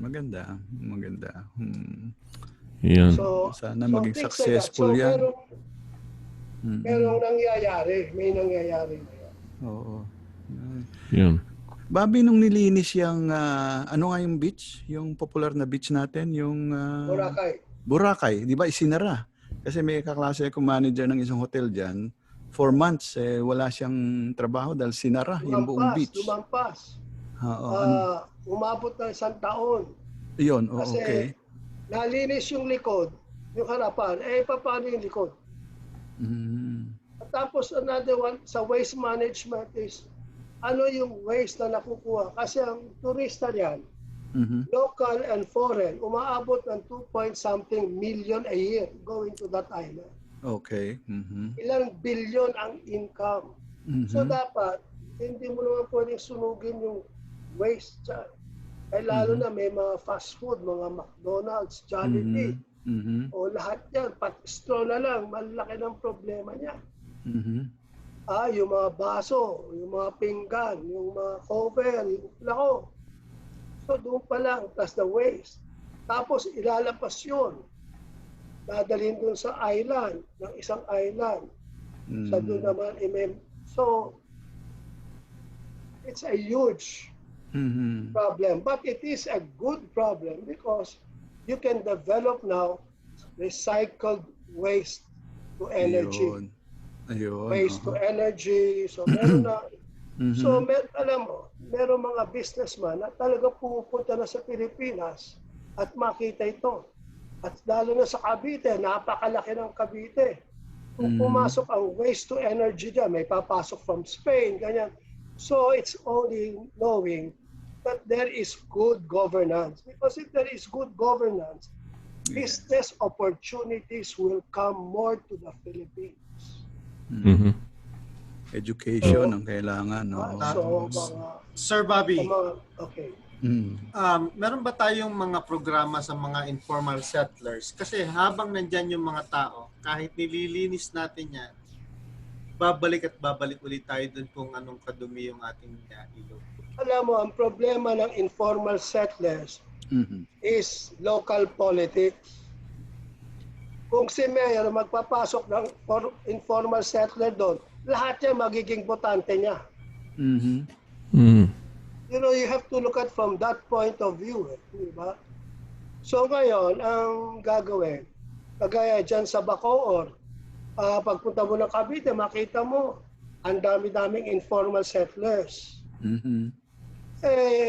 Maganda. Yan. So, sana maging successful yan. Merong nangyayari. May nangyayari na yan. Oo. Yan. Bobby, nung nilinis yung, ano nga yung beach? Yung popular na beach natin? Yung Boracay. Di ba? Isinara. Kasi may kaklase akong manager ng isang hotel dyan. 4 months, wala siyang trabaho dahil sinara yung buong beach. Lumampas. Umabot na 1 taon. Yun, kasi nalinis yung likod, yung harapan. Paano yung likod? At tapos another one, sa waste management is, ano yung waste na nakukuha? Kasi ang turista niyan, local and foreign, umaabot ng 2 point something million a year going to that island. Okay. Ilang bilyon ang income. So dapat, hindi mo naman pwedeng sunugin yung waste dyan. Ay lalo na may mga fast food, mga McDonald's, Jollibee, o lahat yan, pati straw na lang, malaki ng problema niya. Yung mga baso, yung mga pinggan, yung mga cover, yung plako. So doon pa lang, plus the waste. Tapos ilalapas yun. Dadalhin doon sa island, ng isang island. Sa doon naman, so it's a huge problem. But it is a good problem because you can develop now recycled waste to energy. Ayun. Waste to energy. So meron na. So alam mo, meron mga businessman na talaga pupunta na sa Pilipinas at makita ito. At lalo na sa Cavite, napakalaki ng Cavite. Kung pumasok ang waste to energy dyan, may papasok from Spain, ganyan. So it's only knowing that there is good governance. Because if there is good governance, business opportunities will come more to the Philippines. Education ang kailangan, no? So, Sir Bobby, okay. meron ba tayong mga programa sa mga informal settlers? Kasi habang nandyan yung mga tao, kahit nililinis natin yan, babalik at babalik ulit tayo dun kung anong kadumi yung ating ilog. Alam mo, ang problema ng informal settlers is local politics. Kung si Mayor magpapasok ng informal settler doon, lahat yan magiging botante niya. You know, you have to look at from that point of view. Diba? So ngayon, ang gagawin, kagaya dyan sa Bacoor, pagpunta mo ng Cavite, makita mo, ang dami-daming informal settlers.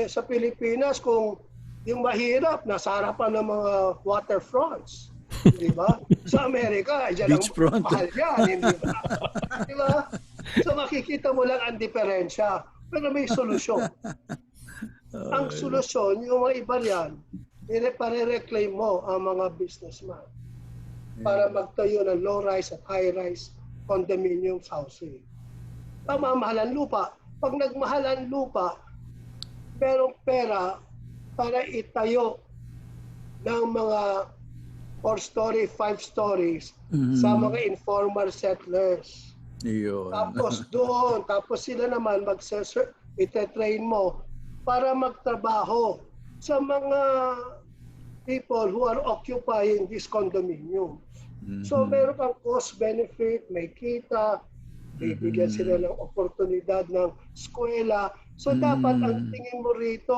Sa Pilipinas, kung yung mahirap, nasa harapan ng mga waterfronts. Diba? Sa Amerika, dyan ang mahal yan. Diba? So makikita mo lang ang diferensya. Pero may solusyon. Ang solusyon, yung mga iba yan, pare-reclaim mo ang mga businessman para magtayo ng low-rise at high-rise condominium housing. Mahal ang lupa. Pag nagmahal ang lupa, merong pera para itayo ng mga 4-story, 5 stories sa mga informal settlers. Yun. Tapos sila naman ite-train mo para magtrabaho sa mga people who are occupying this condominium. So meron kang cost benefit, may kita, bibigyan sila ng oportunidad ng eskwela. So dapat ang tingin mo rito,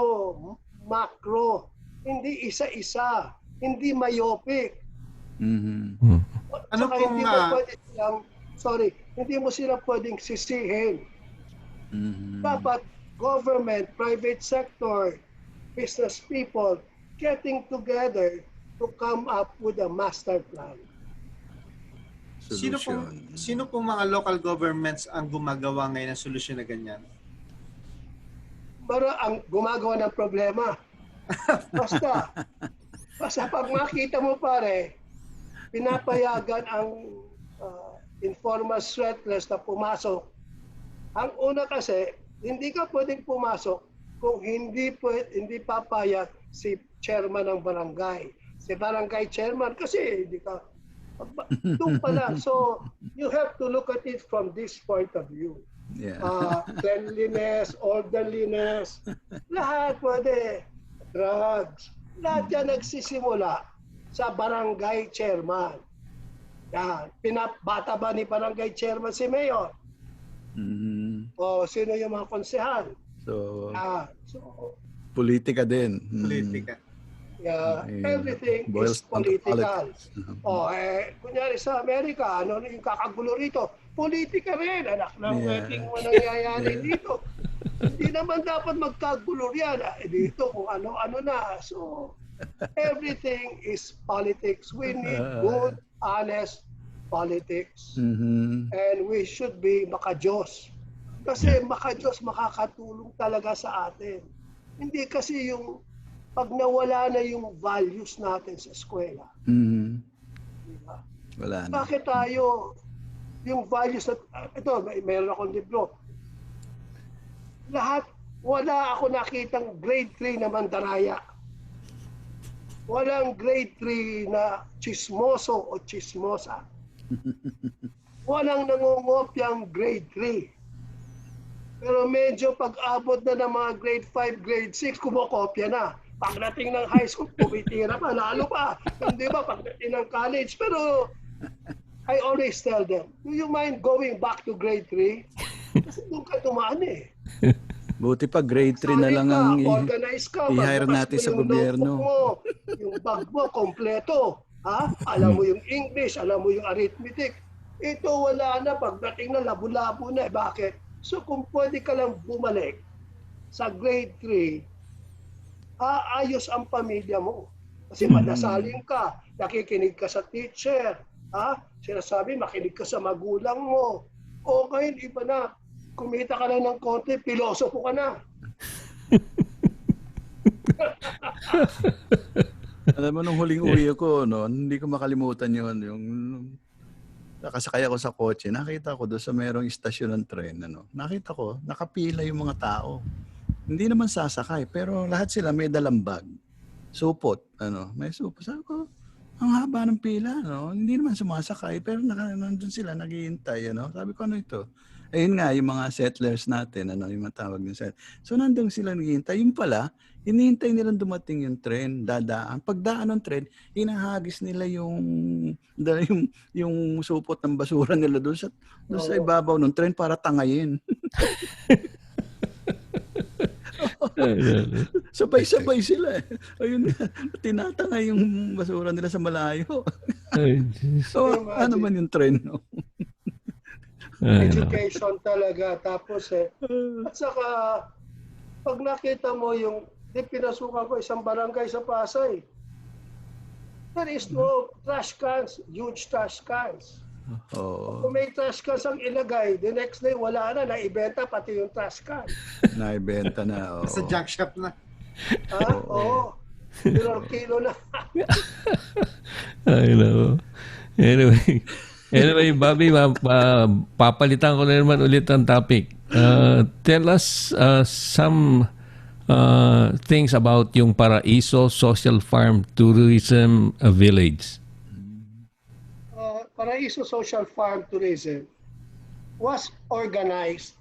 macro, hindi isa-isa, hindi myopic. Ano kung hindi mo sila pwedeng sisihin. Dapat government, private sector, business people getting together to come up with a master plan. Sino pong mga local governments ang gumagawa ngayon ng solusyon na ganyan? Para ang gumagawa ng problema. Basta pag makita mo pare, pinapayagan ang informal settlers na pumasok. Ang una kasi, hindi ka pwedeng pumasok kung hindi papayag si chairman ng barangay. Si barangay chairman kasi hindi ka doon pala. So, you have to look at it from this point of view. Cleanliness, orderliness, lahat pwede. Drugs. Lahat yan nagsisimula sa barangay chairman. Yan. Pinabata ba ni barangay chairman si Mayor? O sino yung mga konsehal? So politika din. Politika. Yeah, everything is political. Kunyari sa Amerika, ano yung kakagulo rito? Politika rin, anak ng wedding mo nangyayari dito. Hindi naman dapat magkagulo yan. Dito kung ano-ano na. So, everything is politics. We need good, honest politics. And we should be maka-Diyos. Kasi maka-Diyos makakatulong talaga sa atin. Hindi kasi yung pag nawala na yung values natin sa eskwela. Diba? Wala na. Bakit tayo, yung values na, ito, mayroon akong libro. Lahat, wala ako nakitang grade 3 na mandaraya. Walang grade 3 na chismoso o chismosa. Walang nangungopyang grade 3. Pero medyo pag-abot na ng mga grade 5, grade 6, kumokopya na. Pagdating ng high school, pumitira pa, lalo pa. Hindi ba, pagdating ng college. Pero I always tell them, do you mind going back to grade 3? Kasi doon ka tumaan eh. Buti pa grade 3 na Sali lang ka, ang organize ka, i-hire magbukas natin mo sa yung gobyerno. notebook mo, yung bag mo, kompleto. Ha? Alam mo yung English, alam mo yung arithmetic. Ito wala na, pagdating na labo-labo na. Bakit? So kung pwede ka lang bumalik sa grade 3, aayos ang pamilya mo. Kasi madasalin ka, nakikinig ka sa teacher, ha? Sinasabi, makinig ka sa magulang mo. O ngayon, iba na, kumita ka na ng konti, pilosopo ka na. Alam mo, nung huling uwi ko, no, hindi ko makalimutan yun. Yung nakasakay ako sa kotse, nakita ko doon sa merong istasyon ng tren. Ano, nakita ko, nakapila yung mga tao. Hindi naman sasakay, pero lahat sila may dalang bag. Supot, may supot. Sabi ko, ang haba ng pila, hindi naman sumasakay, pero nandun sila, naghihintay, Sabi ko, ano ito? Ayun nga, yung mga settlers natin, yung matawag ng settlers. So, nandun sila naghihintay. Yung pala, hinihintay nilang dumating yung tren, dadaan. Pagdaan ng tren, hinahagis nila yung supot ng basura nila doon sa ibabaw ng tren para tangayin. Sabay-sabay sila eh. Ayun nga, tinatangay yung basura nila sa malayo. So, ano man yung tren, no? Education talaga. Tapos at saka, pag nakita mo yung, pinasukan ko isang barangay sa Pasay, there is no trash cans, huge trash cans. Oo. Kung may trash cans ang ilagay, the next day wala na, naibenta pati yung trash can. Naibenta na, oo. Sa junk shop na. Ha? Oo. Kilo na. I know. Anyway, Bobby, papalitan ko na naman ulit ang topic. Tell us some things about yung Paraiso Social Farm Tourism Village. Paraiso Social Farm Tourism was organized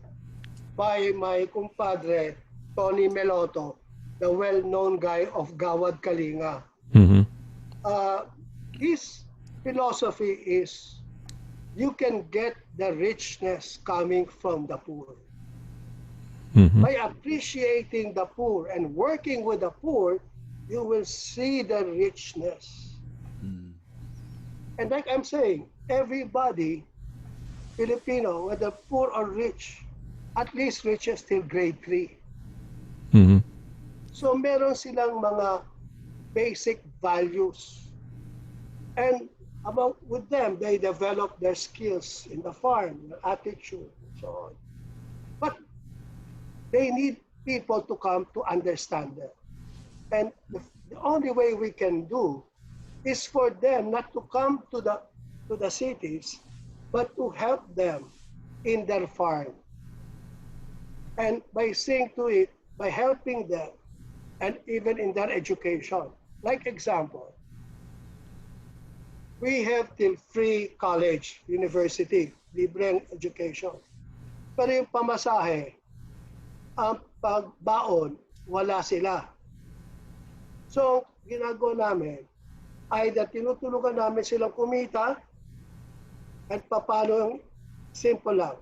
by my compadre, Tony Meloto, the well-known guy of Gawad Kalinga. Mm-hmm. His philosophy is you can get the richness coming from the poor. Mm-hmm. By appreciating the poor and working with the poor, you will see the richness. And like I'm saying, everybody, Filipino, whether poor or rich, at least rich is still grade 3. Mm-hmm. So meron silang mga basic values. And with them, they develop their skills in the farm, their attitude, and so on. But they need people to come to understand them. And the only way we can do is for them not to come to the cities, but to help them in their farm. And by seeing to it, by helping them, and even in their education. Like example, we have till free college, university, libreng education. Pero yung pamasahe, ang pagbaon, wala sila. So, ginagawa namin, either tinutulungan namin silang kumita, at paano yung simple lang.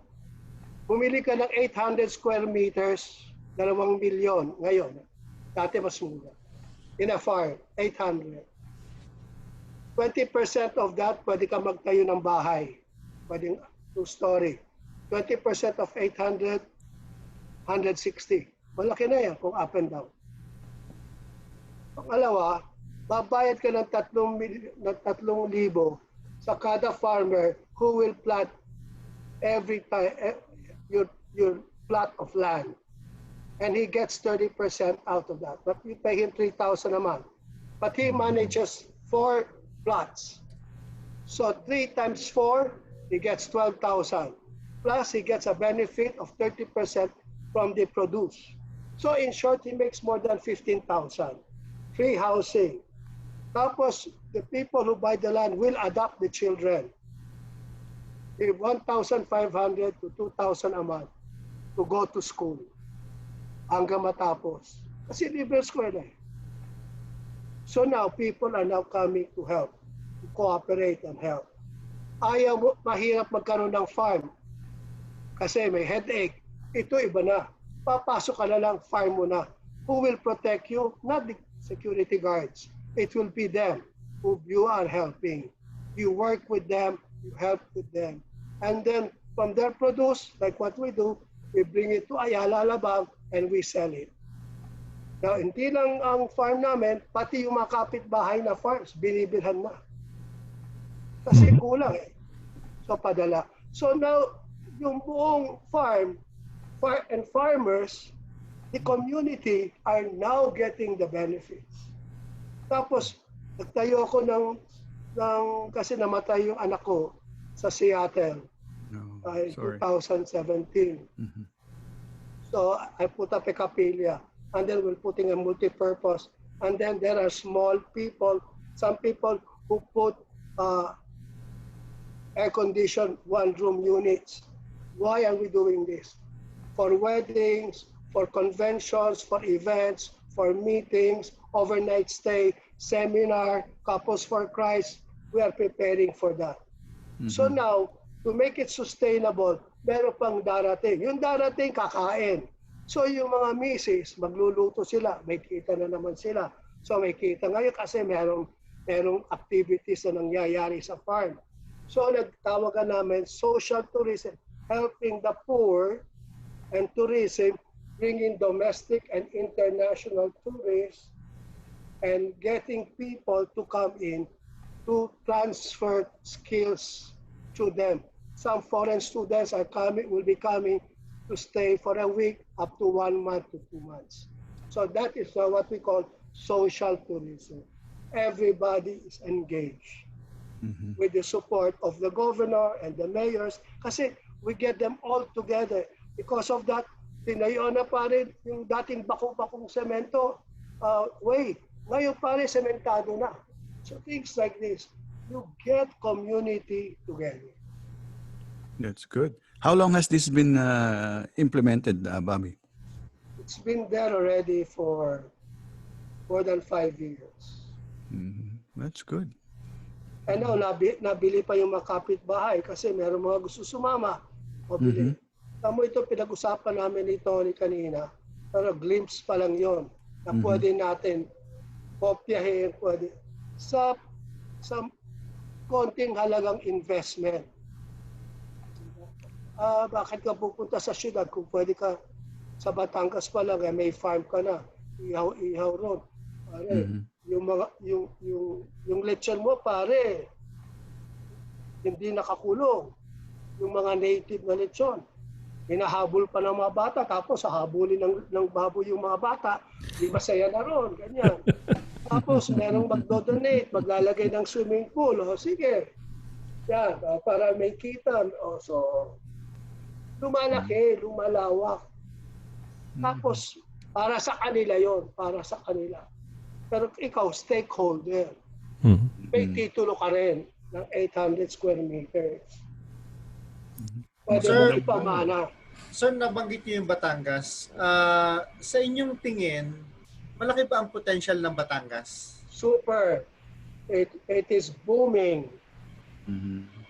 Bumili ka ng 800 square meters, 2 milyon ngayon. Dati mas mura. In a farm, 800. 20% of that, pwede ka magtayo ng bahay. Pwedeng 2-story. 20% of 800, 160. Malaki na yan kung up and down. Pangalawa, babayad ka ng 3,000 sa kada farmer who will plant every time your plot of land. And he gets 30% out of that. But you pay him 3,000 a month. But he manages 4 plots. So 3 times 4, he gets 12,000. Plus, he gets a benefit of 30% from the produce. So in short, he makes more than 15,000. Free housing. Tapos, the people who buy the land will adopt the children. 1,500 to 2,000 a month to go to school hanggang matapos. Kasi libre school na eh. So now, people are now coming to help, to cooperate and help. Ayaw mo, mahirap magkaroon ng farm kasi may headache. Ito iba na. Papasok ka na lang, farm mo na. Who will protect you? Not the security guards. It will be them who you are helping. You work with them, you help with them. And then from their produce, like what we do, we bring it to Ayala Alabang and we sell it. Now, hindi lang ang farm namin, pati yung mga kapitbahay na farms, binibilhan na. Kasi kulang eh. So, padala. So now, yung buong farm and farmers, the community are now getting the benefits. Tapos, nagtayo ako kasi namatay yung anak ko sa Seattle in 2017. Mhm. So I put up a capilla, and then we're putting a multi-purpose. And then there are small people, some people who put air-conditioned one-room units. Why are we doing this? For weddings, for conventions, for events, for meetings, overnight stay, seminar, Couples for Christ. We are preparing for that. So now, to make it sustainable, meron pang darating. Yung darating, kakain. So yung mga misis, magluluto sila, may kita na naman sila. So may kita ngayon kasi merong activities na nangyayari sa farm. So nagtawagan namin social tourism, helping the poor and tourism, bringing domestic and international tourists and getting people to come in to transfer skills to them. Some foreign students will be coming to stay for a week up to 1 month to 2 months. So that is what we call social tourism. Everybody is engaged with the support of the governor and the mayors kasi we get them all together. Because of that, tinayo na pa rin yung dating bako-bakong semento way. Ngayon pa rin sementado na. So things like this, you get community together. That's good. How long has this been implemented, Bobby? It's been there already for more than 5 years. That's good. And now, nabili pa yung mga kapitbahay kasi meron mga gusto sumama. Mabili. Tamo ito, pinag-usapan namin ni Tony kanina, pero glimpse pa lang yon na pwede natin kopyahin, pwede sa konting halagang investment. Bakit ka pupunta sa syudad kung pwede ka sa Batangas pa lang, may farm ka na, ihaw ron. Pare, yung lechon mo, pare, hindi nakakulong. Yung mga native na lechon, hinahabol pa ng mga bata, tapos hahabulin ng baboy yung mga bata, di masaya na ron, ganyan. Tapos merong magdodonate, maglalagay ng swimming pool, sige. Yan, para may kita. So, lumalaki, lumalawak. Tapos, para sa kanila yon, para sa kanila. Pero ikaw, stakeholder, may titulo ka rin ng 800 square meters. Pwede mo ipamana. Sir, nabanggit niyo yung Batangas. Sa inyong tingin, malaki ba ang potential ng Batangas? Super. It is booming.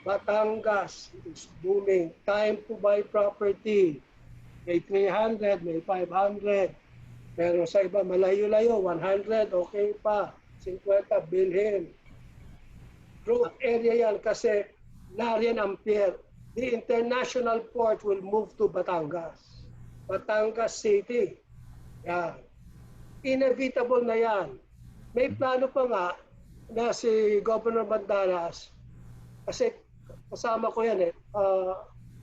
Batangas is booming. Time to buy property. May 300, may 500. Pero sa iba, malayo-layo, 100, okay pa. 50, bilhin. Growth area yan kasi nariyan ang pier. The international port will move to Batangas. Batangas City. Yan. Inevitable na yan. May plano pa nga na si Governor Bandaras, kasi kasama ko yan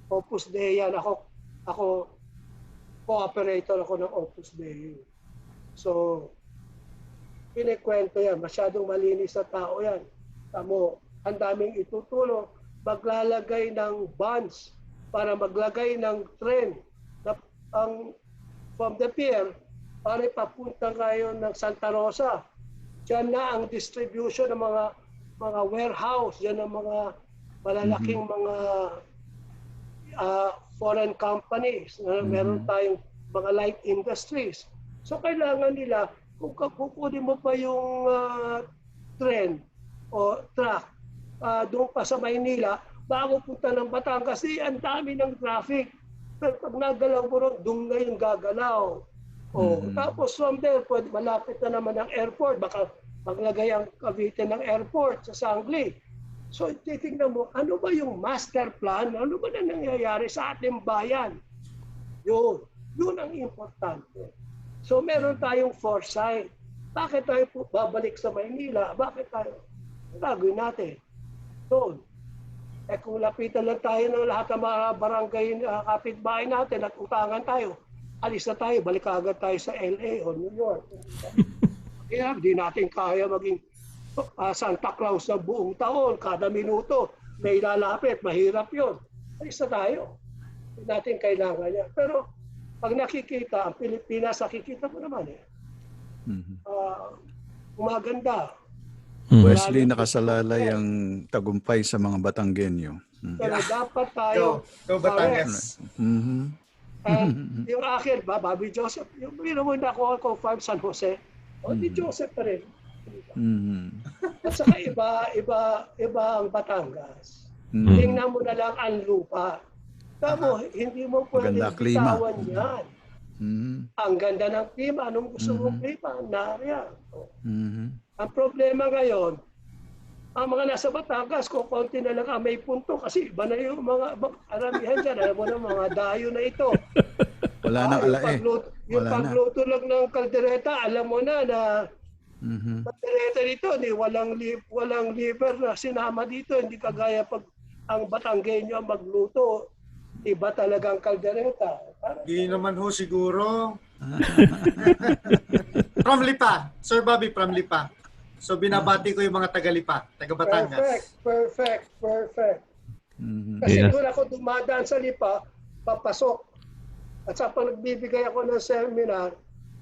Opus Dei yan. Ako co-operator ako ng Opus Dei. So, pinikwento yan. Masyadong malinis na tao yan. Tamo, ang daming itutulong, maglalagay ng bonds para maglagay ng train na from the pier para ipapunta ngayon ng Santa Rosa. Diyan na ang distribution ng mga warehouse, diyan ang mga malalaking mga foreign companies. Meron tayong mga light industries. So kailangan nila, kung kukunin mo pa yung train o truck doon pa sa Maynila, bago punta ng Batangas, ang dami ng traffic. Pero pag nagalaw mo ron, doon ngayon gagalaw. Tapos from there, malapit na naman ang airport. Baka maglagay ang Cavite ng airport sa Sangli. So titignan mo, ano ba yung master plan? Ano ba na nangyayari sa ating bayan? Yun ang importante. So meron tayong foresight. Bakit tayo babalik sa Maynila? Bakit tayo? Gagawin natin. Doon. Kung lapitan lang tayo ng lahat ng mga barangay kapitbahay natin at utangan tayo, alis na tayo, balik agad tayo sa LA o New York. Kaya di natin kaya maging Santa Claus na buong taon, kada minuto, may lalapit, mahirap yun. Alis na tayo. Hindi natin kailangan yan. Pero pag nakikita, ang Pilipinas, nakikita mo naman umaganda. Wesley, nakasalalay ang tagumpay sa mga Batanggenyo. Pero dapat tayo... Go Batangas. And yung akin, Bobby Joesph, yung na ako farm San Jose, di Joesph pa rin. At saka iba ang Batangas. Tingnan mo na lang ang lupa. Tamo, hindi mo pwedeng bitawan yan. Ang ganda ng klima, anong gusto mong klima? Nariyan. Ang problema ngayon, ang mga nasa Batangas, kung konti na lang may punto kasi iba na yung mga aramihan dyan. Alam mo na mga dayo na ito. Wala nang alae. Yung pagluto lang ng kaldereta, alam mo na kaldereta dito, walang liver na sinama dito. Hindi kagaya pag ang Batanggenyo magluto. Iba talagang kaldereta. Di naman ho siguro. From Lipa. Sir Bobby, from Lipa. So binabati ko yung mga taga-Lipa, taga-Batangas. Perfect. Kasi doon ako dumadaan sa Lipa, papasok. At sa pag nagbibigay ako ng seminar,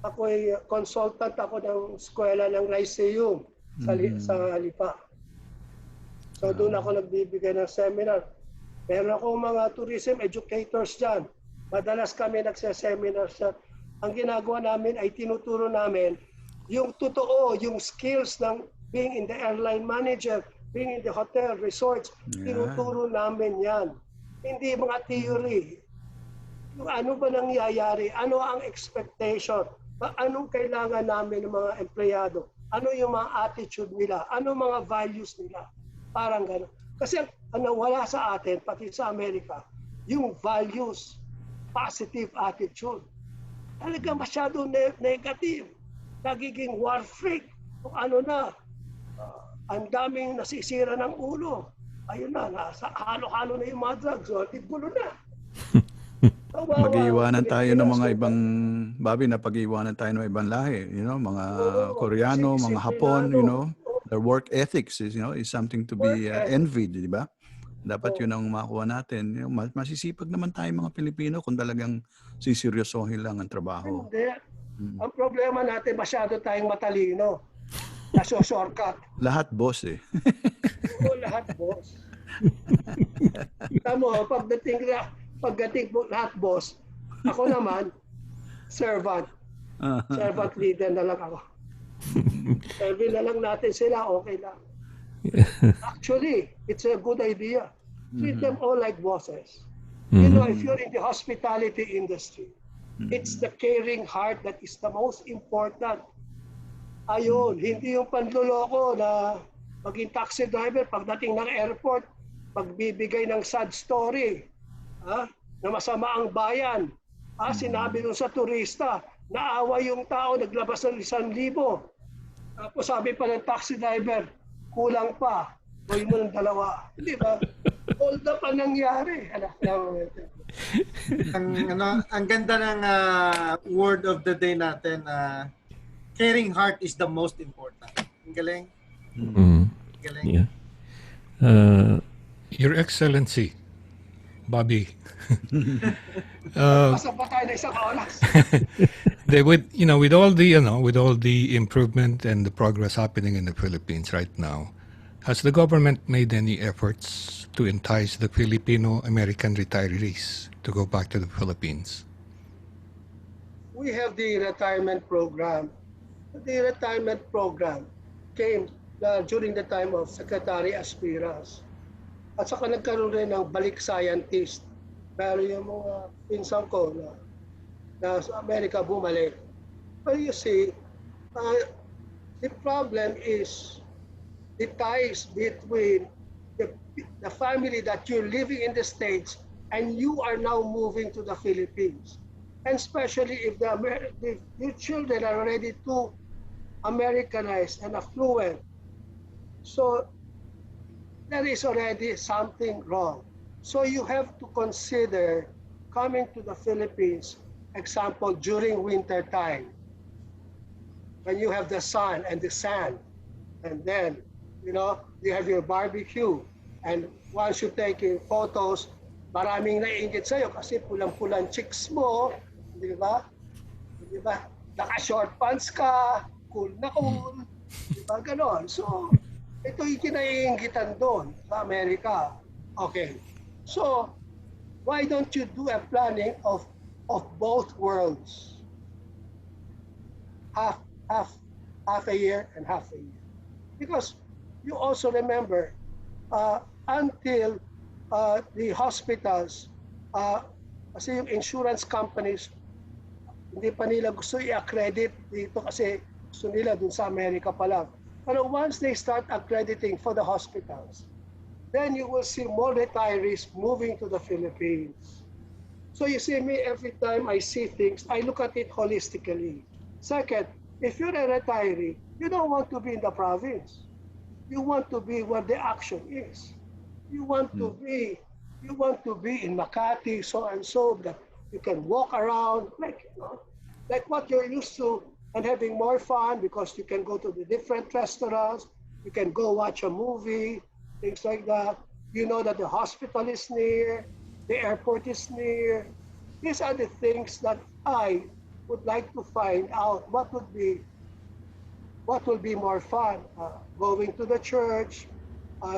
ako'y consultant ako ng eskwela ng Lyceum sa Lipa. So doon ako nagbibigay ng seminar. Meron akong mga tourism educators dyan. Madalas kami nagseseminar sa... Ang ginagawa namin ay tinuturo namin yung totoo, yung skills ng being in the airline manager, being in the hotel, resorts, tinuturo namin yan. Hindi mga theory. Ano ba nangyayari? Ano ang expectation? Anong kailangan namin ng mga empleyado? Ano yung mga attitude nila? Ano mga values nila? Parang gano'n. Kasi ang nawala sa atin, pati sa Amerika, yung values, positive attitude. Talaga masyado negative. Nagiging war freak. Kung ano na, ang daming nasisira ng ulo. Ayun na, nasa halo-halo na yung mga drugs. So, gulo na. Mag-iiwanan tayo ng mga ibang, Bobby, napag-iiwanan tayo ng ibang lahi. You know, mga Koreano, mga Hapon, you know. Their work ethics is, is something to be envied, di ba? Dapat yun ang makuha natin. Masisipag naman tayo mga Pilipino kung talagang siseryosohin lang ang trabaho. Hindi. Ang problema natin, masyado tayong matalino. Naso-shortcut. Lahat boss eh. Oo, lahat boss. Tamo, pagdating lahat boss, ako naman, servant. Servant leader na lang ako. Serve na lang natin sila, okay lang. Actually, it's a good idea. Treat them all like bosses. You know, if you're in the hospitality industry, it's the caring heart that is the most important. Ayun, hindi yung panloloko na maging taxi driver pagdating ng airport, magbibigay ng sad story, na masama ang bayan. Sinabi nun sa turista, naawa yung tao, naglabas ng 1,000. Tapos sabi pa ng taxi driver, kulang pa, gawin mo ng 2. Di ba? All the pa nangyari. Ang ganda ng word of the day natin, caring heart is the most important. Ang galing. Galing. Yeah. Uh, Your Excellency, Bobby. Basta pa tayo na isang oras. With all the improvement and the progress happening in the Philippines right now, has the government made any efforts to entice the Filipino American retirees to go back to the Philippines? We have the retirement program. The retirement program came during the time of Secretary Aspiras. At saka nagkaroon rin ng balik scientist. Pero yung mga pinsan ko na sa Amerika bumalik. But you see, the problem is the ties between the family that you're living in the States and you are now moving to the Philippines. And especially if your children are already too Americanized and affluent. So there is already something wrong. So you have to consider coming to the Philippines, example, during winter time, when you have the sun and the sand, and then, you have your barbecue, and once you take your photos, maraming naiingit sa'yo kasi pulang-pulang chicks mo, di ba? Di ba? Naka-short pants ka, cool na cool, di ba? Ganon. So, ito yung kinaiingitan doon sa Amerika. Okay. So, why don't you do a planning of both worlds? Half a year and half a year. Because you also remember, until the hospitals, kasi yung insurance companies, hindi pa nila gusto i-accredit dito kasi gusto nila dun sa Amerika pa lang. Pero once they start accrediting for the hospitals, then you will see more retirees moving to the Philippines. So you see me, every time I see things, I look at it holistically. Second, if you're a retiree, you don't want to be in the province. You want to be where the action is. You want to be in Makati, so and so, that you can walk around like what you're used to, and having more fun because you can go to the different restaurants, you can go watch a movie, things like that. You know that the hospital is near, the airport is near. These are the things that I would like to find out what will be more fun. Going to the church,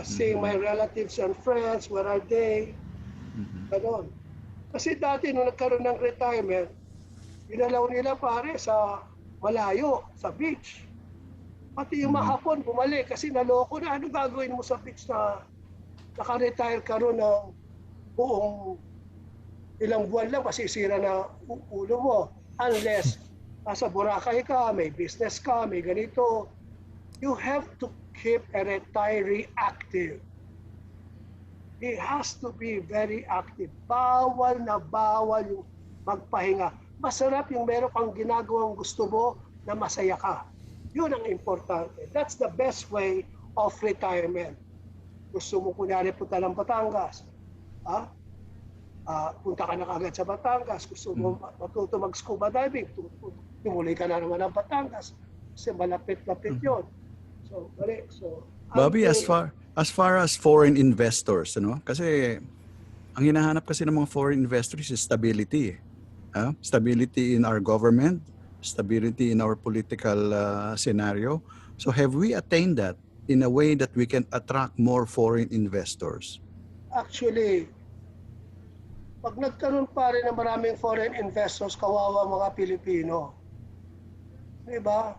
seeing my relatives and friends, where are they? Ganon. Kasi dati nung nagkaroon ng retirement, inalaw nila pare sa malayo, sa beach. Pati yung mga Hapon bumalik kasi naloko na. Ano gagawin mo sa beach na naka-retire ka ron ng buong ilang buwan lang, masisira na ulo mo. Unless nasa Boracay ka, may business ka, may ganito. You have to keep a retiree active. He has to be very active. Bawal na bawal yung magpahinga. Masarap yung meron kang ginagawang gusto mo na masaya ka. Yun ang importante. That's the best way of retirement. Gusto mo kunyari punta ng Batangas. Punta ka na kagad sa Batangas. Gusto mo matuto mag-scuba diving. Tumuloy ka na naman ng Batangas. Kasi malapit-lapit yun. So, Bobby, as far as foreign investors, kasi ang hinahanap kasi ng mga foreign investors is stability. Stability in our government, stability in our political scenario. So have we attained that in a way that we can attract more foreign investors? Actually, pag nagkaroon pa rin ng maraming foreign investors, kawawa mga Pilipino. Di ba?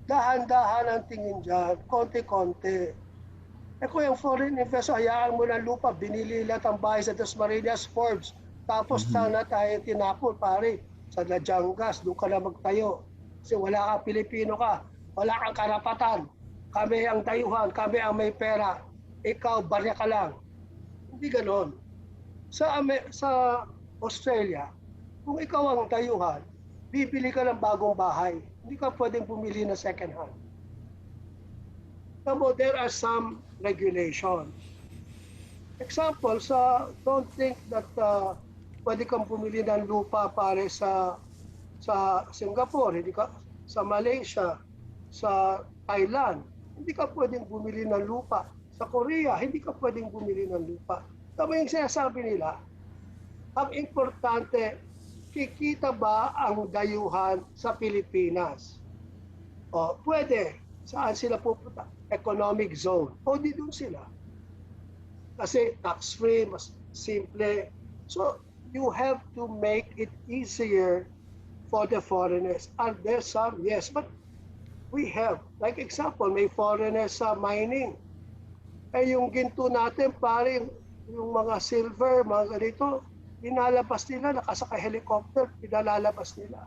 Dahan-dahan ang tingin dyan, konti-konti. Kung yung foreign investor, hayaan mo ng lupa, binili lahat ang bahay sa Dasmariñas, Forbes. Tapos sana tayo tinapon, pare, sa Lajangas, doon ka na magtayo. Kasi wala kang Pilipino ka, wala kang karapatan. Kami ang tayuhan, kami ang may pera. Ikaw, barya ka lang. Hindi ganon. Sa Australia, kung ikaw ang tayuhan, bibili ka ng bagong bahay. Hindi ka pwedeng bumili na second hand. Tamo, there are some regulations. Example, don't think that pwede kang bumili ng lupa pare sa Singapore, hindi ka, sa Malaysia, sa Thailand. Hindi ka pwedeng bumili ng lupa Sa Korea, hindi ka pwedeng bumili ng lupa. Tama yung sinasabi nila, ang importante, kikita ba ang dayuhan sa Pilipinas? O, pwede. Saan sila pupunta? Economic zone. O, di doon sila. Kasi tax-free, mas simple. So, you have to make it easier for the foreigners. Are there some? Yes, but we have. Like example, may foreigners sa mining. Eh, yung ginto natin, pare, yung mga silver, mga ganito, pinalabas nila, nakasakay helicopter, pinalalabas nila.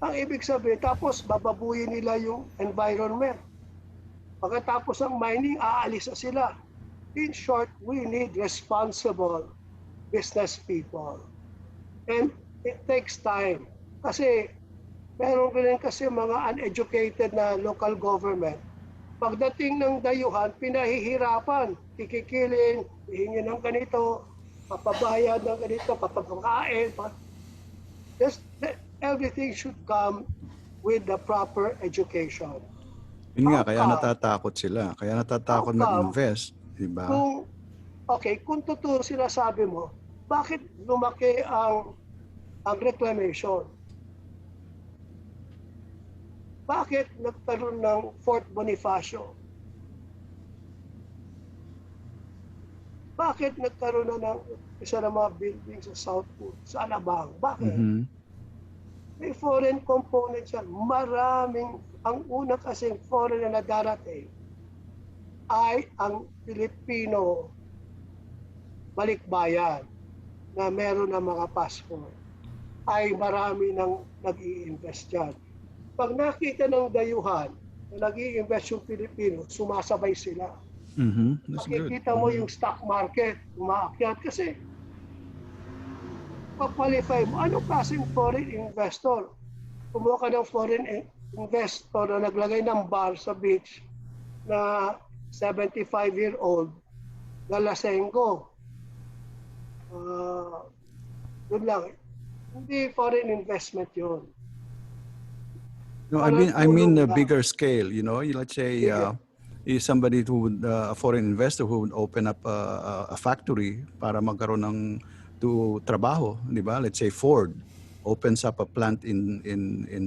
Ang ibig sabihin, tapos bababuyin nila yung environment. Pagkatapos ng mining, aalis na sila. In short, we need responsible business people. And it takes time. Kasi meron rin kasi mga uneducated na local government. Pagdating ng dayuhan, pinahihirapan, kikikilin, hihingi ng ganito, papabayad ng ganito, papapakain. Everything should come with the proper education. Yun nga, How kaya come? natatakot sila. Kaya natatakot How come? mag-invest. Diba? Kung totoo sinasabi mo, bakit lumaki ang reclamation? Bakit nagkaroon ng Fort Bonifacio? Bakit nagkaroon na ng isa ng mga buildings sa Southwood, sa Alabang? Bakit? Mhm. May foreign components yan. Maraming, ang una kasing foreign na darating ay ang Pilipino balikbayan na meron ng mga passport. Ay marami nang nag-i-invest dyan. Pag nakita ng dayuhan na nag-i-invest yung Pilipino, sumasabay sila. Mhm. That's good. Makikita mo yung stock market, umaakyat kasi pa-qualify mo. Anong klaseng foreign investor? Kumuha ka ng foreign investor na naglagay ng bar sa beach na 75-year-old na lasenggo. Yun lang. Hindi foreign investment yun. No, I mean a Walang bigger scale. You know, let's say is somebody who would a foreign investor who would open up a factory para magkaroon ng trabaho, di ba? Let's say Ford opens up a plant in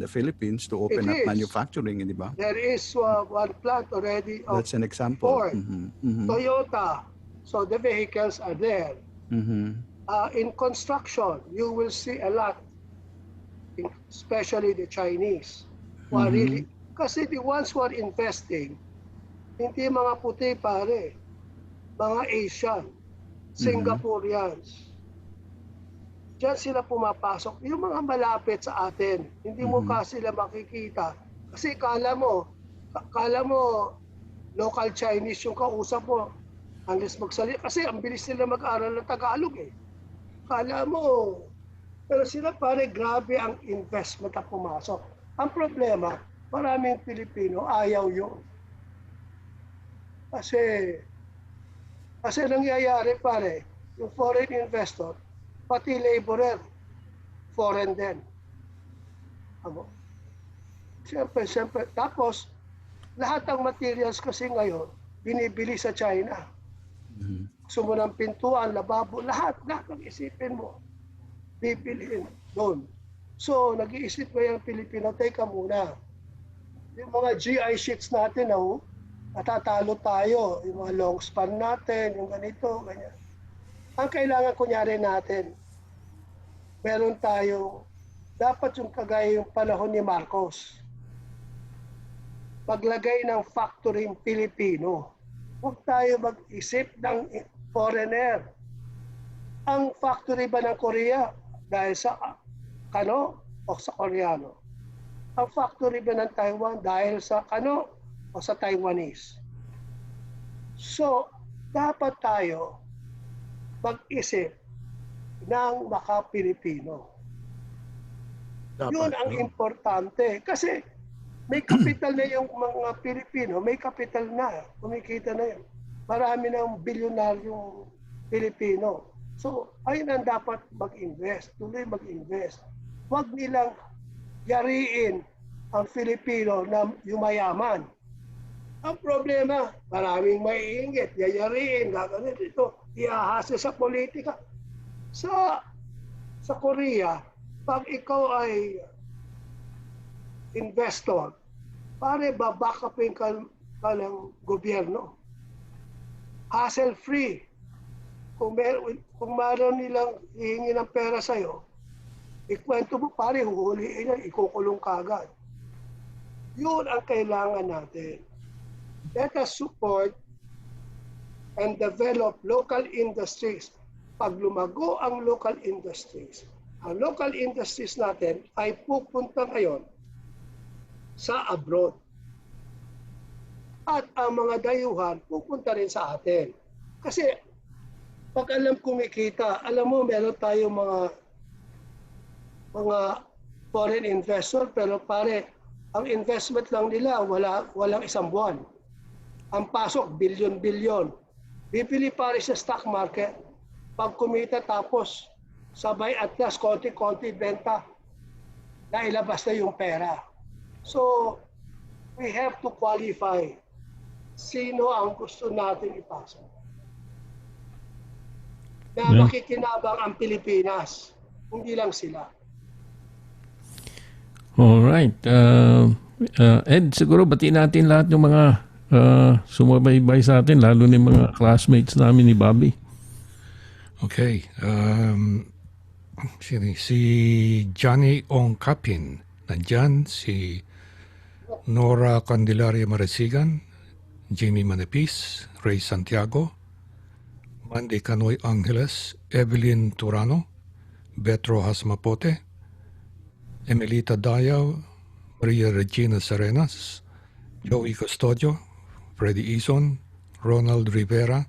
the Philippines to open It up is. manufacturing, di ba? There is one plant already of That's an example. Ford, Mhm. Mhm. Toyota. So the vehicles are there. Mhm. In construction, you will see a lot, especially the Chinese, who are really, kasi the ones who are investing, hindi mga puti pare, mga Asian, Singaporeans. Diyan sila pumapasok. Yung mga malapit sa atin, hindi mo kasi sila makikita. Kasi kala mo, local Chinese yung kausap mo. Unless magsalita. Kasi ang bilis nila mag-aral ng Tagalog eh. Kala mo, pero sila pare, grabe ang investment na pumasok. Ang problema, maraming Pilipino ayaw yun. Kasi nangyayari pare, yung foreign investor, pati laborer, foreign din. Siyempre. Tapos, lahat ng materials kasi ngayon, binibili sa China. Gusto mo ng pintuan, lababo, lahat ng isipin mo, bibilhin doon. So, nag-iisip ko yung Pilipino, teka muna, yung mga GI sheets natin, natatalo tayo, yung mga long span natin, yung ganito, ganyan. Ang kailangan kunyari natin, meron tayo, dapat yung kagaya yung panahon ni Marcos, maglagay ng factory Pilipino. Huwag tayo mag-isip ng foreigner. Ang factory ba ng Korea dahil sa Kano o sa Koreano? Ang factory ba ng Taiwan dahil sa Kano o sa Taiwanese? So, dapat tayo mag-isip ng maka-Pilipino. Yun ang importante. Kasi may kapital na yung mga Pilipino, may kapital na, kumikita na yun. Marami ng bilyonaryong Pilipino. So, ayun ang dapat mag-invest, tuloy mag-invest. Huwag nilang yariin ang Filipino na yumayaman. Ang problema, maraming maiinggit, yayariin, gagawin ito, iahasa sa politika. Sa Korea, pag ikaw ay investor, pare babakapin ka ng gobyerno. Hassle-free. Kung meron nilang hihingi ng pera sa'yo, ikwento mo, pare, huhuliin yan, ikukulong ka agad. Yun ang kailangan natin. Let us support and develop local industries. Pag lumago ang local industries natin ay pupunta ngayon sa abroad. At ang mga dayuhan pupunta rin sa atin. Kasi pag alam kumikita, alam mo meron tayong mga foreign investor pero pare, ang investment lang nila walang isang buwan. Ang pasok bilyon-bilyon. Bibili pare sa stock market. Pag kumita tapos sabay at last konti-konti benta na ilabas na yung pera. So we have to qualify sino ang gusto natin ipasok. Na makikinabang ang Pilipinas, hindi lang sila. Alright. Ed, siguro batiin natin lahat ng mga sumabaybay sa atin, lalo ni mga classmates namin ni Bobby. Okay. Si Johnny Ong Kapin, nandyan. Si Nora Candelaria Marasigan, Jamie Manipis, Ray Santiago, Mandy Canoy Angeles, Evelyn Turano, Betro Hasmapote, Emelita Dayaw, Maria Regina Serenas, Joey Custodio, Freddy Ison, Ronald Rivera,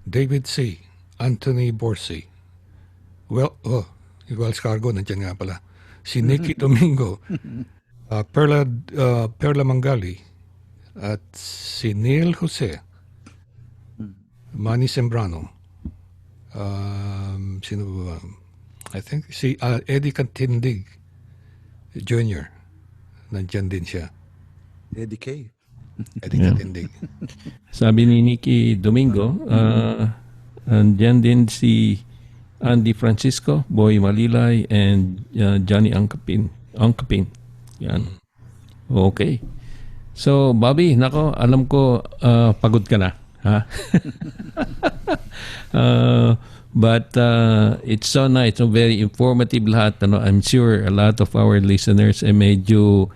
David C., Anthony Borsi. Wells Cargo, nandiyan nga pala. Si Nicky Domingo, Perla Mangali, at si Neil Jose, Manny Sembrano, sino ba? I think si Eddie Cantindig Jr. Nandiyan din siya. Eddie K. Eddie Cantindig. Sabi ni Nicky Domingo, andyan din si Andy Francisco, Boy Malilay, and Johnny Angkapin. Yan. Okay. So, Bobby, nako, alam ko pagod ka na. Ha? But it's so nice, so very informative lahat. I'm sure a lot of our listeners ay medyo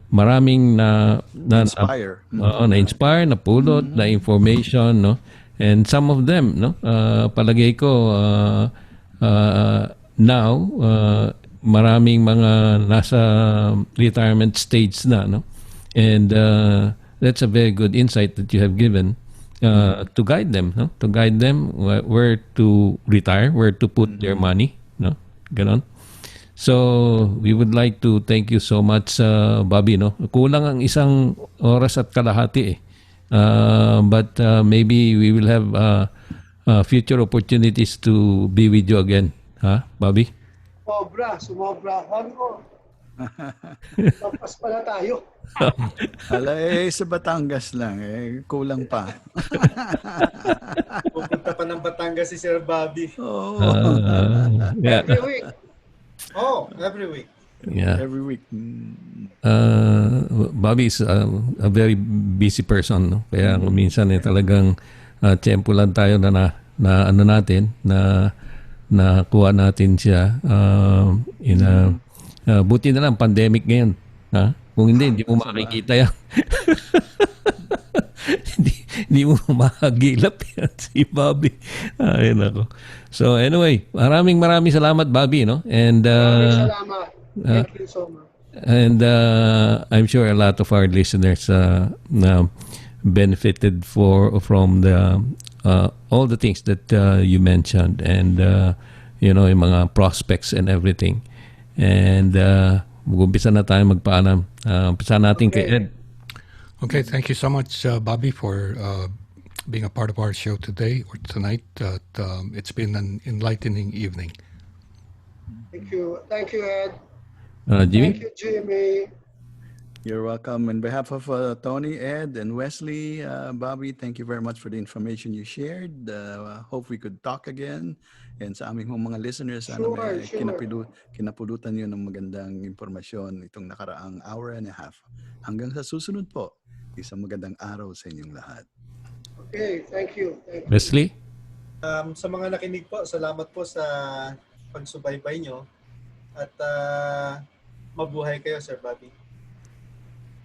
maraming na-inspire, napulot, na information, no? And some of them, no, palagay ko now maraming mga nasa retirement stage na, no? And that's a very good insight that you have given to guide them, no? To guide them where to retire, where to put their money, no? Ganon. So, we would like to thank you so much, Bobby, no? Kulang ang isang oras at kalahati, eh. But maybe we will have future opportunities to be with you again, ha, Bobby? Sumobra. Tapos pala tayo. Sa Batangas lang, kulang pa. Pupunta pa ng Batangas si Sir Bobby. Yeah. Every week. Every week. Yeah. Every week. Bobby is a very busy person, no? Kaya minsan talagang tiyempo lang tayo na ano natin na kuha natin siya buti na lang pandemic ngayon, ha? Kung hindi mo makikita yan. hindi mo makagilap yan si Bobby. Ay nako. So anyway, maraming salamat, Bobby, no? And Maraming salamat. Thank you so much. And I'm sure a lot of our listeners benefited from the all the things that you mentioned, and yung mga prospects and everything. And mag-umpisa na tayo magpaalam. Umpisa natin kay Ed. Okay, thank you so much, Bobby, for being a part of our show today or tonight. It's been an enlightening evening. Thank you, Ed. Jimmy? Thank you, Jimmy. You're welcome. On behalf of Tony, Ed, and Wesley, Bobby, thank you very much for the information you shared. Hope we could talk again. And sa aming mga listeners, sana may Sure. kinapulutan nyo ng magandang informasyon itong nakaraang hour and a half. Hanggang sa susunod po, isang magandang araw sa inyong lahat. Okay, thank you. Wesley? Sa mga nakinig po, salamat po sa pagsubaybay nyo. At mabuhay kayo, Sir Bobby.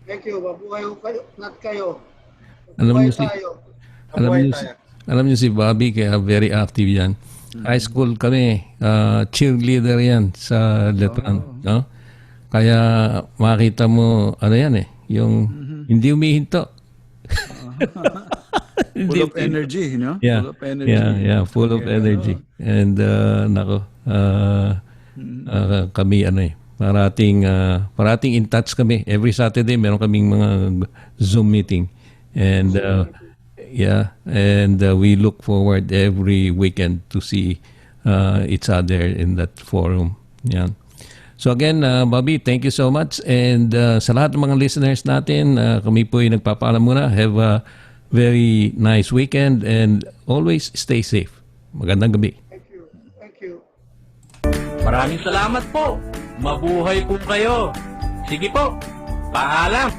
Thank you. Mabuhay kayo. Not kayo. Alam Mabuhay niyo si- tayo. Mabuhay Alam tayo. Alam niyo si Bobby, kaya very active yan. High school kami, cheerleader yan sa Letran. No? Kaya makita mo, ano yan yung hindi umihinto. Full of energy, no? Yeah, Full of energy. yeah, full of energy. And nako, kami parating in touch kami. Every Saturday meron kaming mga Zoom meeting. And we look forward every weekend to see each other in that forum. Yan. So again, Bobby, thank you so much. And sa lahat ng mga listeners natin, kami po ay nagpapaalam muna. Have a very nice weekend and always stay safe. Magandang gabi. Thank you. Maraming salamat po. Mabuhay po kayo. Sige po. Paalam.